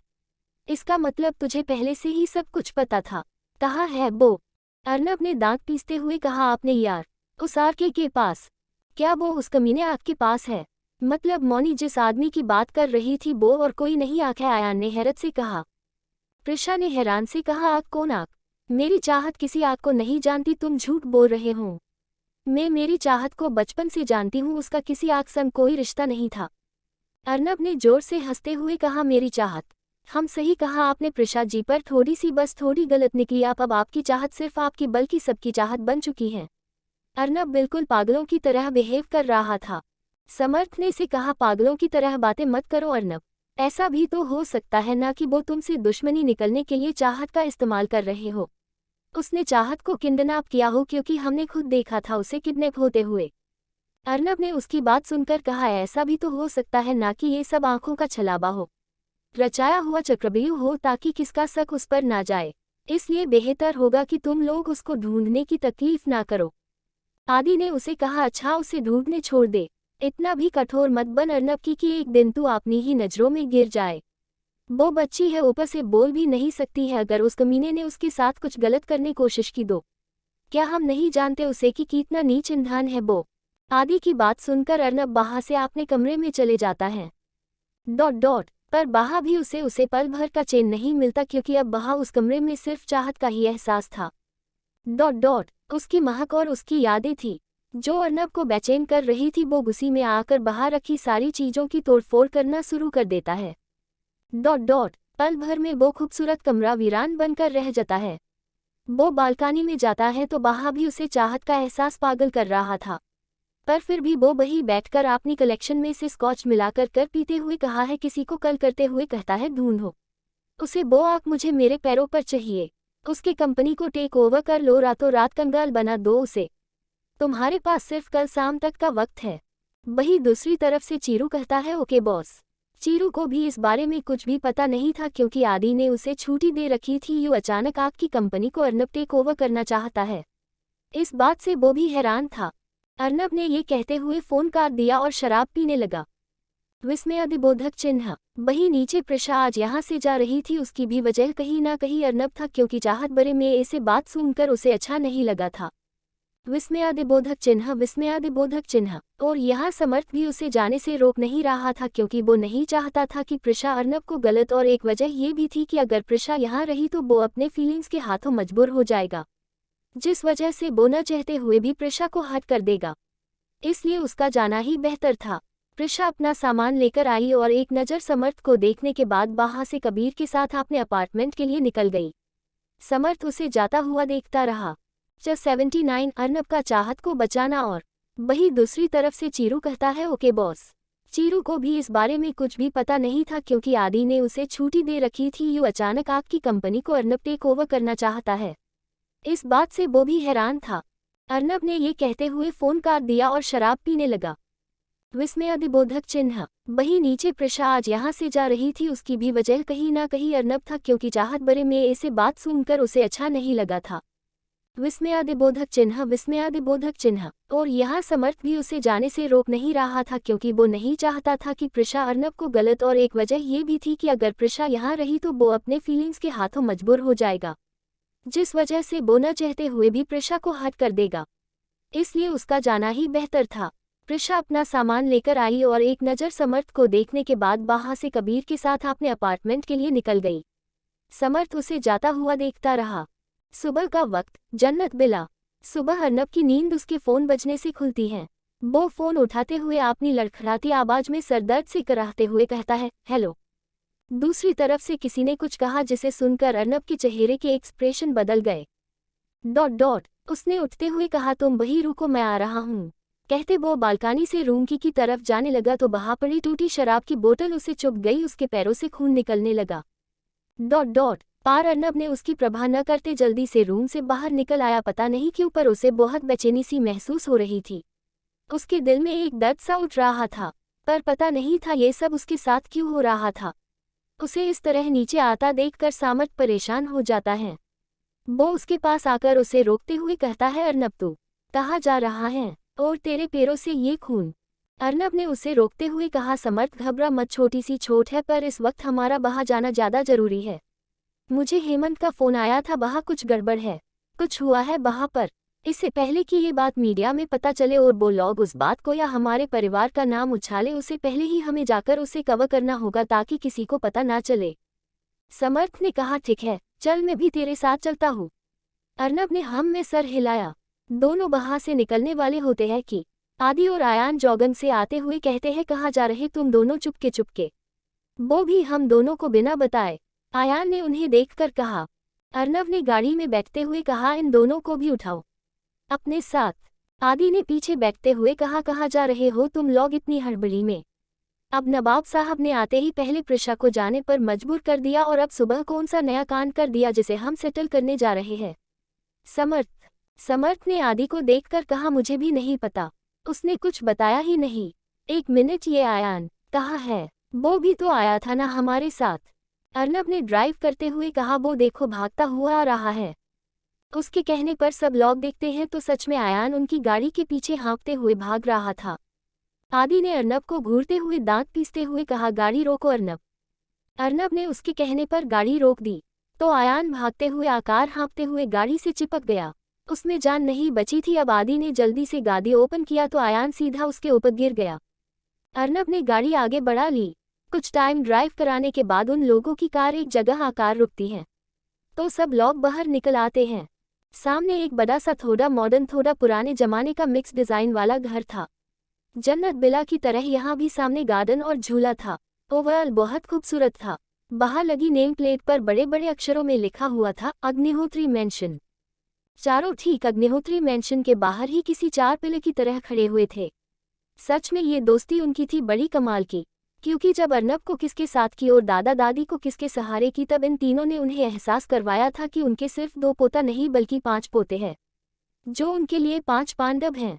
इसका मतलब तुझे पहले से ही सब कुछ पता था। कहाँ है वो? अर्नब ने दांत पीसते हुए कहा, आपने यार, उस आरके के पास। क्या वो उस कमीने आग के पास है? मतलब मौनी जिस आदमी की बात कर रही थी वो और कोई नहीं आंख है? आयान ने हैरत से कहा। प्रिशा ने हैरान से कहा, आग कौन आग? मेरी चाहत किसी आग को नहीं जानती, तुम झूठ बोल रहे हो। मैं मेरी चाहत को बचपन से जानती हूँ, उसका किसी आग संग कोई रिश्ता नहीं था। अर्नब ने जोर से हंसते हुए कहा, मेरी चाहत? हम सही कहा आपने प्रिशा जी, पर थोड़ी सी बस थोड़ी गलत निकली आप। अब आपकी चाहत सिर्फ आपकी बल्कि सबकी चाहत बन चुकी है। अर्नब बिल्कुल पागलों की तरह बिहेव कर रहा था। समर्थ ने से कहा, पागलों की तरह बातें मत करो अर्नब। ऐसा भी तो हो सकता है ना कि वो तुमसे दुश्मनी निकलने के लिए चाहत का इस्तेमाल कर रहे हो। उसने चाहत को किडनैप किया हो, क्योंकि हमने खुद देखा था उसे किडनैप होते हुए। अर्नब ने उसकी बात सुनकर कहा, ऐसा भी तो हो सकता है ना कि ये सब आंखों का छलावा हो, रचाया हुआ चक्रव्यूह हो, ताकि किसका शक उस पर ना जाए। इसलिए बेहतर होगा कि तुम लोग उसको ढूंढने की तकलीफ ना करो। आदि ने उसे कहा, अच्छा उसे ढूंढने छोड़ दे, इतना भी कठोर मत बन अर्नब की कि एक दिन तू अपनी ही नजरों में गिर जाए। वो बच्ची है, ऊपर से बोल भी नहीं सकती है। अगर उस कमीने ने उसके साथ कुछ गलत करने कोशिश की तो क्या हम नहीं जानते उसे कि कितना नीच इंसान है वो? आदि की बात सुनकर अर्नब वहां से अपने कमरे में चले जाता है। पर वहां भी उसे पल भर का चैन नहीं मिलता, क्योंकि अब वहां उस कमरे में सिर्फ चाहत का ही एहसास था। उसकी महक और उसकी यादें थी जो अर्नब को बेचैन कर रही थी। वो गुस्से में आकर बाहर रखी सारी चीजों की तोड़फोड़ करना शुरू कर देता है। पल भर में वो खूबसूरत कमरा वीरान बनकर रह जाता है। वो बालकनी में जाता है तो वहाँ भी उसे चाहत का एहसास पागल कर रहा था। पर फिर भी वो वहीं बैठकर अपनी कलेक्शन में से स्कॉच मिलाकर कर पीते हुए कहा है किसी को कल करते हुए कहता है ढूंढो उसे वो आग मुझे मेरे पैरों पर चाहिए। उसकी कंपनी को टेक ओवर कर लो, रातों रात कंगाल बना दो उसे। तुम्हारे पास सिर्फ कल शाम तक का वक्त है। वहीं दूसरी तरफ से चीरू कहता है ओके बॉस। चीरू को भी इस बारे में कुछ भी पता नहीं था क्योंकि आदि ने उसे छुट्टी दे रखी थी। यूँ अचानक आपकी कंपनी को अर्नब टेक ओवर करना चाहता है, इस बात से वो भी हैरान था। अर्नब ने ये कहते हुए फोन काट दिया और शराब पीने लगा। विस्मयादिबोधक चिन्ह। वहीं नीचे प्रशा आज यहाँ से जा रही थी, उसकी भी वजह कहीं ना कहीं अर्नब था क्योंकि चाहत बरे में ऐसे बात सुनकर उसे अच्छा नहीं लगा था। विस्मयादिबोधक चिन्ह, विस्मयादिबोधक चिन्ह। और यहाँ समर्थ भी उसे जाने से रोक नहीं रहा था क्योंकि वो नहीं चाहता था कि प्रशा अर्नब को गलत, और एक वजह ये भी थी कि अगर प्रशा यहाँ रही तो वो अपने फीलिंग्स के हाथों मजबूर हो जाएगा, जिस वजह से वो न चाहते हुए भी प्रशा को हट कर देगा। इसलिए उसका जाना ही बेहतर था। प्रशा अपना सामान लेकर आई और एक नज़र समर्थ को देखने के बाद वहाँ से कबीर के साथ अपने अपार्टमेंट के लिए निकल गई। समर्थ उसे जाता हुआ देखता रहा। 79 अर्नब का चाहत को बचाना। और वही दूसरी तरफ से चीरू कहता है ओके बॉस। चीरू को भी इस बारे में कुछ भी पता नहीं था क्योंकि आदि ने उसे छुट्टी दे रखी थी। यूँ अचानक आपकी कंपनी को अर्नब टेक ओवर करना चाहता है, इस बात से वो भी हैरान था। अर्नब ने ये कहते हुए फोन काट दिया और शराब पीने लगा। विस्मयादिबोधक चिन्ह। वहीं नीचे प्रशा आज यहाँ से जा रही थी, उसकी भी वजह कहीं ना कहीं अर्नब था क्योंकि चाहत बरे में ऐसे बात सुनकर उसे अच्छा नहीं लगा था। विस्मयादिबोधक चिन्ह, विस्मयादिबोधक चिन्ह। और यहाँ समर्थ भी उसे जाने से रोक नहीं रहा था क्योंकि वो नहीं चाहता था कि प्रशा अर्नब को गलत, और एक वजह ये भी थी कि अगर प्रशा यहाँ रही तो वो अपने फीलिंग्स के हाथों मजबूर हो जाएगा, जिस वजह से वो न चाहते हुए भी प्रशा को हट कर देगा। इसलिए उसका जाना ही बेहतर था। प्रशा अपना सामान लेकर आई और एक नज़र समर्थ को देखने के बाद वहाँ से कबीर के साथ अपने अपार्टमेंट के लिए निकल गई। समर्थ उसे जाता हुआ देखता रहा। सुबह का वक्त। जन्नत बिला। सुबह अर्नब की नींद उसके फ़ोन बजने से खुलती है। वो फ़ोन उठाते हुए अपनी लड़खड़ाती आवाज़ में सरदर्द से कराहते हुए कहता है हेलो। दूसरी तरफ से किसी ने कुछ कहा जिसे सुनकर अर्नब के चेहरे के एक्सप्रेशन बदल गए। उसने उठते हुए कहा तुम वहीं रुको, मैं आ रहा हूँ। कहते वो बालकनी से रूम की तरफ जाने लगा तो वहाँ पड़ी टूटी शराब की बोतल उसे चुभ गई, उसके पैरों से खून निकलने लगा। पार अर्नब ने उसकी प्रभा न करते जल्दी से रूम से बाहर निकल आया। पता नहीं क्यों पर उसे बहुत बेचैनी सी महसूस हो रही थी। उसके दिल में एक दर्द सा उठ रहा था, पर पता नहीं था ये सब उसके साथ क्यों हो रहा था। उसे इस तरह नीचे आता देखकर सामर्थ परेशान हो जाता है। वो उसके पास आकर उसे रोकते हुए कहता है अर्नब तू कहाँ जा रहा है और तेरे पैरों से ये खून। अर्नब ने उसे रोकते हुए कहा समर्थ घबरा मत, छोटी सी चोट है पर इस वक्त हमारा वहाँ जाना ज़्यादा ज़रूरी है। मुझे हेमंत का फ़ोन आया था, वहाँ कुछ गड़बड़ है, कुछ हुआ है वहाँ पर। इससे पहले कि ये बात मीडिया में पता चले और वो लोग उस बात को या हमारे परिवार का नाम उछाले, उसे पहले ही हमें जाकर उसे कवर करना होगा ताकि किसी को पता ना चले। समर्थ ने कहा ठीक है चल, मैं भी तेरे साथ चलता हूँ। अर्नब ने हम में सर हिलाया। दोनों वहाँ से निकलने वाले होते हैं कि आदि और आयान जॉगिंग से आते हुए कहते हैं कहाँ जा रहे तुम दोनों चुपके चुपके। वो भी हम दोनों को बिना बताए। आयान ने उन्हें देखकर कहा। अर्नब ने गाड़ी में बैठते हुए कहा इन दोनों को भी उठाओ अपने साथ। आदि ने पीछे बैठते हुए कहा कहाँ जा रहे हो तुम लोग इतनी हड़बड़ी में। अब नवाब साहब ने आते ही पहले प्रशा को जाने पर मजबूर कर दिया और अब सुबह कौन सा नया कांड कर दिया जिसे हम सेटल करने जा रहे हैं। समर्थ ने आदि को देखकर कहा मुझे भी नहीं पता, उसने कुछ बताया ही नहीं। एक मिनट, ये आयान कहाँ है? वो भी तो आया था ना हमारे साथ। अर्नब ने ड्राइव करते हुए कहा वो देखो भागता हुआ आ रहा है। उसके कहने पर सब लोग देखते हैं तो सच में आयान उनकी गाड़ी के पीछे हाँकते हुए भाग रहा था। आदि ने अर्नब को घूरते हुए दांत पीसते हुए कहा गाड़ी रोको अर्नब। अर्नब ने उसके कहने पर गाड़ी रोक दी तो आयान भागते हुए आकार हाँकते हुए गाड़ी से चिपक गया। उसमें जान नहीं बची थी। अब आदि ने जल्दी से गाड़ी ओपन किया तो आयान सीधा उसके ऊपर गिर गया। अर्नब ने गाड़ी आगे बढ़ा ली। कुछ टाइम ड्राइव कराने के बाद उन लोगों की कार एक जगह आकार रुकती है तो सब लोग बाहर निकल आते हैं। सामने एक बड़ा सा थोड़ा मॉडर्न थोड़ा पुराने जमाने का मिक्स डिज़ाइन वाला घर था। जन्नत बिला की तरह यहाँ भी सामने गार्डन और झूला था। ओवरऑल बहुत खूबसूरत था। बाहर लगी नेम प्लेट पर बड़े बड़े अक्षरों में लिखा हुआ था अग्निहोत्री मेंशन। चारों ठीक अग्निहोत्री मेंशन के बाहर ही किसी चार पिलर की तरह खड़े हुए थे। सच में ये दोस्ती उनकी थी बड़ी कमाल की, क्योंकि जब अर्नब को किसके साथ की और दादा दादी को किसके सहारे की, तब इन तीनों ने उन्हें एहसास करवाया था कि उनके सिर्फ 2 पोता नहीं बल्कि 5 पोते हैं, जो उनके लिए 5 पांडव हैं।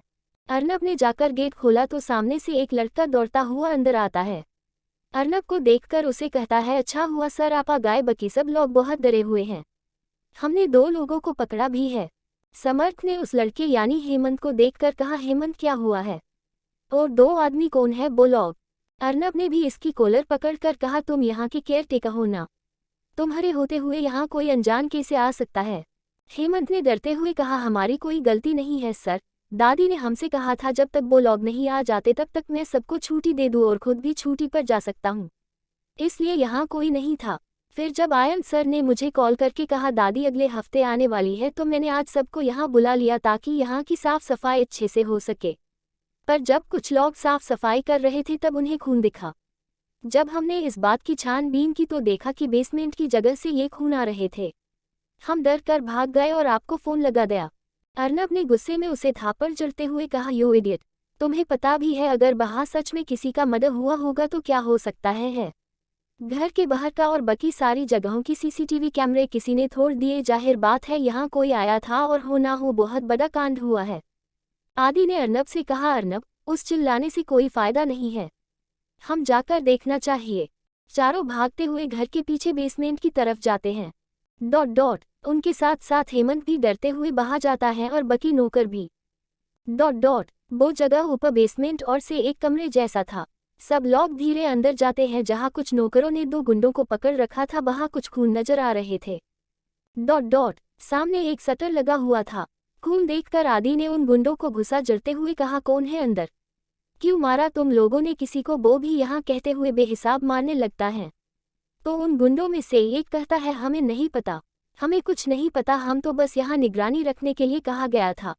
अर्नब ने जाकर गेट खोला तो सामने से एक लड़का दौड़ता हुआ अंदर आता है। अर्नब को देखकर उसे कहता है, अच्छा हुआ सर आप आ गए, बाकी सब लोग बहुत डरे हुए हैं, हमने 2 लोगों को पकड़ा भी है। समर्थ ने उस लड़के यानी हेमंत को देखकर कहा, हेमंत क्या हुआ है और 2 आदमी कौन है वो लोग? अर्नब ने भी इसकी कॉलर पकड़कर कहा, तुम यहाँ के केयर टेकर हो ना, तुम्हारे होते हुए यहाँ कोई अनजान कैसे आ सकता है? हेमंत ने डरते हुए कहा, हमारी कोई गलती नहीं है सर, दादी ने हमसे कहा था जब तक वो लोग नहीं आ जाते तब तक मैं सबको छुट्टी दे दूँ और खुद भी छुट्टी पर जा सकता हूँ, इसलिए यहाँ कोई नहीं था। फिर जब आयन सर ने मुझे कॉल करके कहा दादी अगले हफ्ते आने वाली है, तो मैंने आज सबको यहाँ बुला लिया ताकि यहाँ की साफ सफाई अच्छे से हो सके। पर जब कुछ लोग साफ सफाई कर रहे थे तब उन्हें खून दिखा। जब हमने इस बात की छानबीन की तो देखा कि बेसमेंट की जगह से ये खून आ रहे थे। हम डर कर भाग गए और आपको फ़ोन लगा दिया। अर्नब ने गुस्से में उसे थापड़ जड़ते हुए कहा, यू इडियट, तुम्हें पता भी है अगर बाहर सच में किसी का मर्डर हुआ होगा तो क्या हो सकता है? घर के बाहर का और बाकी सारी जगहों की सीसीटीवी कैमरे किसी ने तोड़ दिए, जाहिर बात है यहाँ कोई आया था और हो ना हो बहुत बड़ा कांड हुआ है। आदि ने अर्नब से कहा, अर्नब उस चिल्लाने से कोई फायदा नहीं है, हम जाकर देखना चाहिए। चारों भागते हुए घर के पीछे बेसमेंट की तरफ जाते हैं। उनके साथ साथ हेमंत भी डरते हुए बाहर जाता है और बाकी नौकर भी। वो जगह ऊपर बेसमेंट और से एक कमरे जैसा था। सब लोग धीरे अंदर जाते हैं जहां कुछ नौकरों ने 2 गुंडों को पकड़ रखा था, वहां कुछ खून नजर आ रहे थे। सामने एक शटर लगा हुआ था। खून देखकर आदि ने उन गुंडों को घुसा जड़ते हुए कहा, कौन है अंदर? क्यों मारा तुम लोगों ने किसी को? वो भी यहाँ कहते हुए बेहिसाब मारने लगता है। तो उन गुंडों में से एक कहता है, हमें नहीं पता, हमें कुछ नहीं पता, हम तो बस यहाँ निगरानी रखने के लिए कहा गया था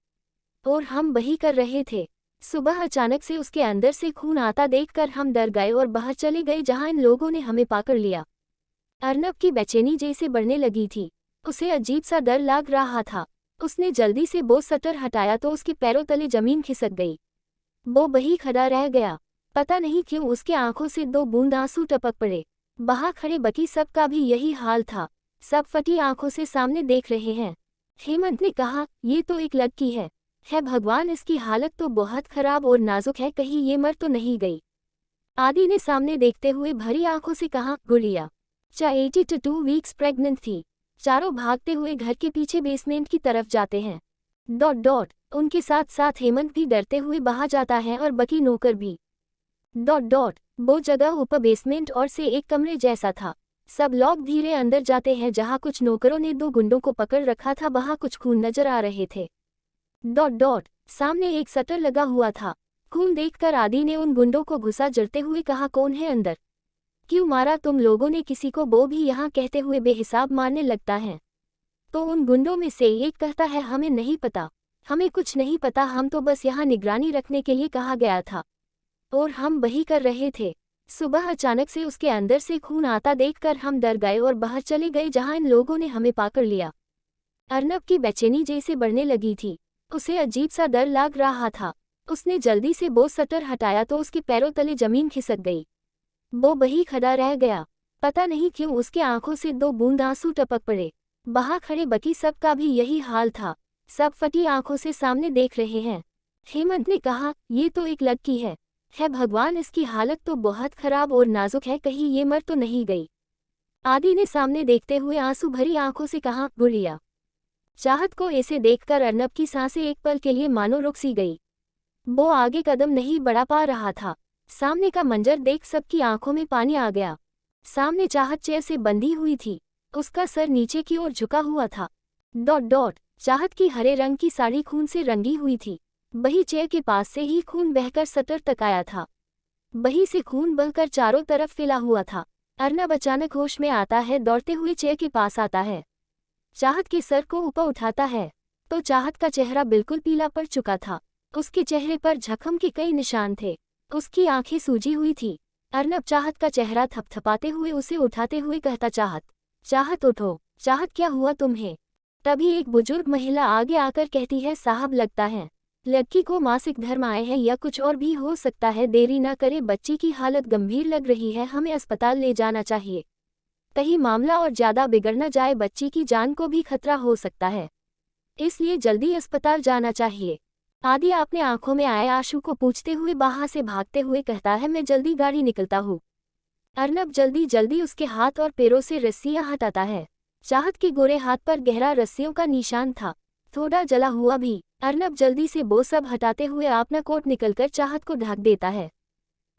और हम वही कर रहे थे। सुबह अचानक से उसके अंदर से खून आता देखकर हम डर गए और बाहर चले गए जहाँ इन लोगों ने हमें पकड़ लिया। अर्नब की बेचैनी जैसे बढ़ने लगी थी, उसे अजीब सा डर लग रहा था। उसने जल्दी से वो शटर हटाया तो उसके पैरों तले जमीन खिसक गई। वो वही खड़ा रह गया। पता नहीं क्यों उसके आंखों से 2 बूंद आंसू टपक पड़े। बाहर खड़े बाकी सबका भी यही हाल था, सब फटी आंखों से सामने देख रहे हैं। हेमंत ने कहा, ये तो एक लड़की है भगवान, इसकी हालत तो बहुत खराब और नाजुक है, कहीं ये मर तो नहीं गई? आदि ने सामने देखते हुए भरी आंखों से कहा, गुड़िया 82 वीक्स प्रेग्नेंट थी। चारों भागते हुए घर के पीछे बेसमेंट की तरफ जाते हैं। उनके साथ साथ हेमंत भी डरते हुए बाहर जाता है और बाकी नौकर भी। वो जगह ऊपर बेसमेंट और से एक कमरे जैसा था। सब लोग धीरे अंदर जाते हैं जहां कुछ नौकरों ने 2 गुंडों को पकड़ रखा था, वहां कुछ खून नजर आ रहे थे। सामने एक शटर लगा हुआ था। खून देखकर आदि ने उन गुंडों को घुसा जड़ते हुए कहा, कौन है अंदर? क्यों मारा तुम लोगों ने किसी को? वो भी यहाँ कहते हुए बेहिसाब मारने लगता है। तो उन गुंडों में से एक कहता है, हमें नहीं पता, हमें कुछ नहीं पता, हम तो बस यहाँ निगरानी रखने के लिए कहा गया था और हम वही कर रहे थे। सुबह अचानक से उसके अंदर से खून आता देखकर हम डर गए और बाहर चले गए जहाँ इन लोगों ने हमें पकड़ लिया। अर्नब की बेचैनी जैसे बढ़ने लगी थी, उसे अजीब सा डर लग रहा था। उसने जल्दी से वो शटर हटाया तो उसके पैरों तले जमीन खिसक गई। वो वही खड़ा रह गया। पता नहीं क्यों उसके आंखों से 2 बूंद आंसू टपक पड़े। बाहर खड़े बाकी सबका भी यही हाल था, सब फटी आंखों से सामने देख रहे हैं। हेमंत ने कहा, ये तो एक लड़की है भगवान, इसकी हालत तो बहुत खराब और नाजुक है, कहीं ये मर तो नहीं गई? आदि ने सामने देखते हुए आंसू भरी आंखों से कहा, गुड़िया। चाहत को ऐसे देखकर अर्नब की सांसें एक पल के लिए मानो रुक सी गई। वो आगे कदम नहीं बढ़ा पा रहा था। सामने का मंजर देख सबकी आंखों में पानी आ गया। सामने चाहत चेयर से बंधी हुई थी, उसका सर नीचे की ओर झुका हुआ था। चाहत की हरे रंग की साड़ी खून से रंगी हुई थी। वही चेयर के पास से ही खून बहकर शटर तक आया था। वही से खून बहकर चारों तरफ फैला हुआ था। अर्नब अचानक होश में आता है, दौड़ते हुए चेयर के पास आता है, चाहत के सर को ऊपर उठाता है तो चाहत का चेहरा बिल्कुल पीला पड़ चुका था। उसके चेहरे पर जख्म के कई निशान थे, उसकी आंखें सूजी हुई थी। अर्नब चाहत का चेहरा थपथपाते हुए उसे उठाते हुए कहता, चाहत उठो। चाहत, क्या हुआ तुम्हें? तभी एक बुजुर्ग महिला आगे आकर कहती है, साहब लगता है लड़की को मासिक धर्म आए हैं या कुछ और भी हो सकता है, देरी ना करे, बच्ची की हालत गंभीर लग रही है, हमें अस्पताल ले जाना चाहिए। कहीं मामला और ज्यादा बिगड़ न जाए, बच्ची की जान को भी खतरा हो सकता है, इसलिए जल्दी अस्पताल जाना चाहिए। आदि अपने आंखों में आए आंसू को पूछते हुए बाहर से भागते हुए कहता है, मैं जल्दी गाड़ी निकलता हूँ। अर्नब जल्दी जल्दी उसके हाथ और पैरों से रस्सियां हटाता है। चाहत के गोरे हाथ पर गहरा रस्सियों का निशान था, थोड़ा जला हुआ भी। अर्नब जल्दी से वो सब हटाते हुए अपना कोट निकलकर चाहत को ढक देता है,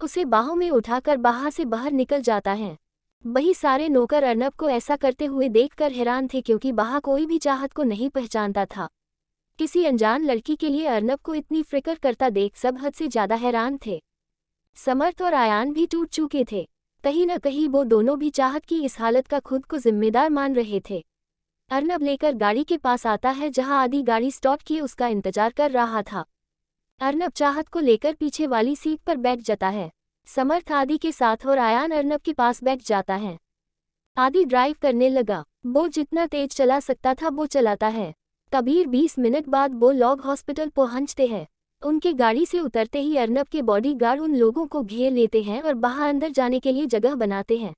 उसे बाहों में उठाकर बाहर से बाहर निकल जाता है। वही सारे नौकर अर्नब को ऐसा करते हुए देखकर हैरान थे, क्योंकि बाहर कोई भी चाहत को नहीं पहचानता था। किसी अनजान लड़की के लिए अर्नब को इतनी फिक्र करता देख सब हद से ज्यादा हैरान थे। समर्थ और आयान भी टूट चुके थे, कहीं न कहीं वो दोनों भी चाहत की इस हालत का खुद को जिम्मेदार मान रहे थे। अर्नब लेकर गाड़ी के पास आता है जहां आदि गाड़ी स्टॉप किए उसका इंतजार कर रहा था। अर्नब चाहत को लेकर पीछे वाली सीट पर बैठ जाता है। समर्थ आदि के साथ और आयान अर्नब के पास बैठ जाता है। आदि ड्राइव करने लगा, वो जितना तेज चला सकता था वो चलाता है। कबीर 20 मिनट बाद वो लोग हॉस्पिटल पहुंचते हैं। उनके गाड़ी से उतरते ही अर्नब के बॉडीगार्ड उन लोगों को घेर लेते हैं और बाहर अंदर जाने के लिए जगह बनाते हैं।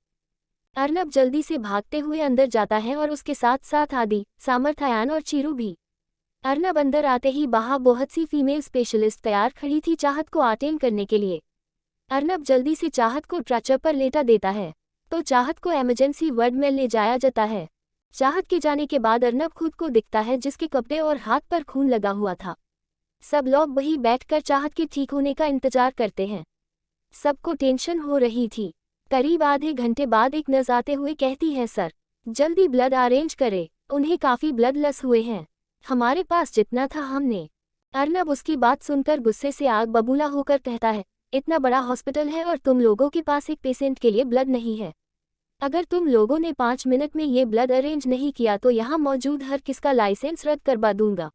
अर्नब जल्दी से भागते हुए अंदर जाता है और उसके साथ साथ आदि, सामर्थ, आयान और चीरू भी। अर्नब अंदर आते ही बाहर बहुत सी फीमेल स्पेशलिस्ट तैयार खड़ी थी चाहत को अटेंड करने के लिए। अर्नब जल्दी से चाहत को स्ट्रेचर पर लेटा देता है तो चाहत को इमरजेंसी वार्ड में ले जाया जाता है। चाहत के जाने के बाद अर्नब खुद को दिखता है जिसके कपड़े और हाथ पर खून लगा हुआ था। सब लोग वहीं बैठकर चाहत के ठीक होने का इंतजार करते हैं। सबको टेंशन हो रही थी। करीब आधे घंटे बाद एक नर्स आते हुए कहती है, सर जल्दी ब्लड अरेंज करे, उन्हें काफ़ी ब्लड लॉस हुए हैं, हमारे पास जितना था हमने। अर्नब उसकी बात सुनकर गुस्से से आग बबूला होकर कहता है, इतना बड़ा हॉस्पिटल है और तुम लोगों के पास एक पेशेंट के लिए ब्लड नहीं है। अगर तुम लोगों ने 5 मिनट में ये ब्लड अरेंज नहीं किया तो यहाँ मौजूद हर किसका लाइसेंस रद्द करवा दूंगा।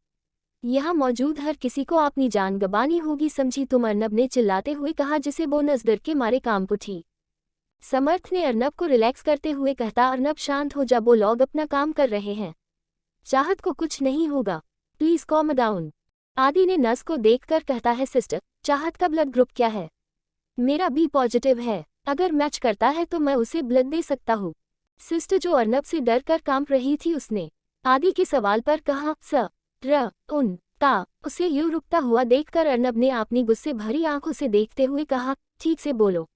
यहाँ मौजूद हर किसी को अपनी जान गंवानी होगी, समझी तुम? अर्नब ने चिल्लाते हुए कहा, जिसे वो नजर के मारे काम को थी। समर्थ ने अर्नब को रिलैक्स करते हुए कहता, अर्नब शांत हो जा, वो लोग अपना काम कर रहे हैं, चाहत को कुछ नहीं होगा, प्लीज कॉम डाउन। आदि ने नर्स को देखकर कहता है, सिस्टर चाहत का ब्लड ग्रुप क्या है? मेरा बी पॉजिटिव है, अगर मैच करता है तो मैं उसे ब्लड दे सकता हूँ। सिस्टर जो अर्नब से डर कर कांप रही थी उसने आदि के सवाल पर कहा, स र उन का। उसे यूं रुकता हुआ देखकर अर्नब ने अपनी गुस्से भरी आंखों से देखते हुए कहा, ठीक से बोलो।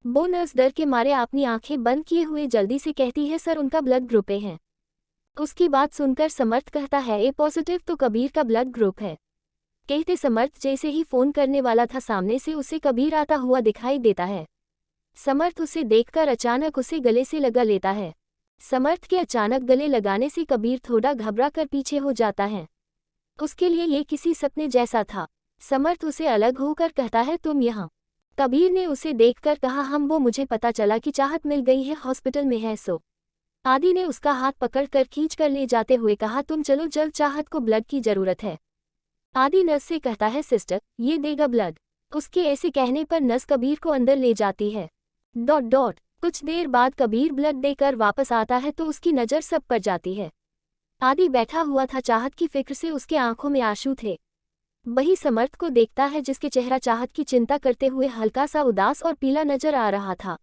वो नर्स डर के मारे अपनी आंखें बंद किए हुए जल्दी से कहती है, सर उनका ब्लड ग्रुप ए है। उसकी बात सुनकर समर्थ कहता है, ए पॉजिटिव तो कबीर का ब्लड ग्रुप है। कहते समर्थ जैसे ही फोन करने वाला था सामने से उसे कबीर आता हुआ दिखाई देता है। समर्थ उसे देखकर अचानक उसे गले से लगा लेता है। समर्थ के अचानक गले लगाने से कबीर थोड़ा घबरा कर पीछे हो जाता है। उसके लिए ये किसी सपने जैसा था। समर्थ उसे अलग होकर कहता है, तुम यहाँ? कबीर ने उसे देखकर कहा, हम वो मुझे पता चला कि चाहत मिल गई है, हॉस्पिटल में है सो। आदि ने उसका हाथ पकड़कर खींच कर ले जाते हुए कहा, तुम चलो जल्द, चाहत को ब्लड की जरूरत है। आदि नर्स से कहता है, सिस्टर ये देगा ब्लड। उसके ऐसे कहने पर नर्स कबीर को अंदर ले जाती है। कुछ देर बाद कबीर ब्लड देकर वापस आता है तो उसकी नज़र सब पर जाती है। आदि बैठा हुआ था, चाहत की फिक्र से उसके आंखों में आंसू थे। वही समर्थ को देखता है जिसके चेहरा चाहत की चिंता करते हुए हल्का सा उदास और पीला नजर आ रहा था।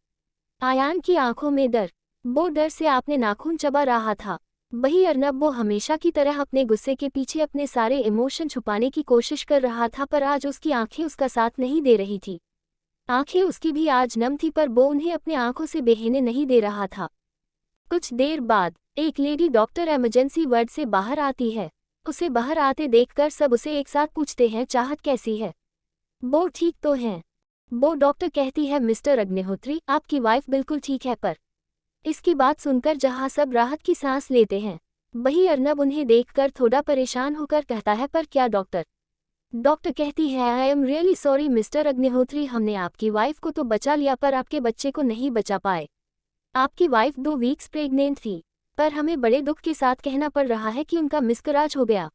आयान की आंखों में डर, वो डर से आपने नाखून चबा रहा था। वही अर्नब, वो हमेशा की तरह अपने गुस्से के पीछे अपने सारे इमोशन छुपाने की कोशिश कर रहा था, पर आज उसकी आंखें उसका साथ नहीं दे रही थी। आंखें उसकी भी आज नम थी, पर वो उन्हें अपने आंखों से बहने नहीं दे रहा था। कुछ देर बाद एक लेडी डॉक्टर इमरजेंसी वार्ड से बाहर आती है। उसे बाहर आते देखकर सब उसे एक साथ पूछते हैं, चाहत कैसी है? वो ठीक तो है। वो डॉक्टर कहती है, मिस्टर अग्निहोत्री आपकी वाइफ बिल्कुल ठीक है। पर इसकी बात सुनकर जहां सब राहत की सांस लेते हैं, वही अर्नब उन्हें देखकर थोड़ा परेशान होकर कहता है, पर क्या डॉक्टर? डॉक्टर कहती है, I am really sorry mister Agnihotri, हमने आपकी वाइफ को तो बचा लिया पर आपके बच्चे को नहीं बचा पाए। आपकी वाइफ 2 वीक्स प्रेग्नेंट थी, पर हमें बड़े दुख के साथ कहना पड़ रहा है कि उनका मिसकैरेज हो गया।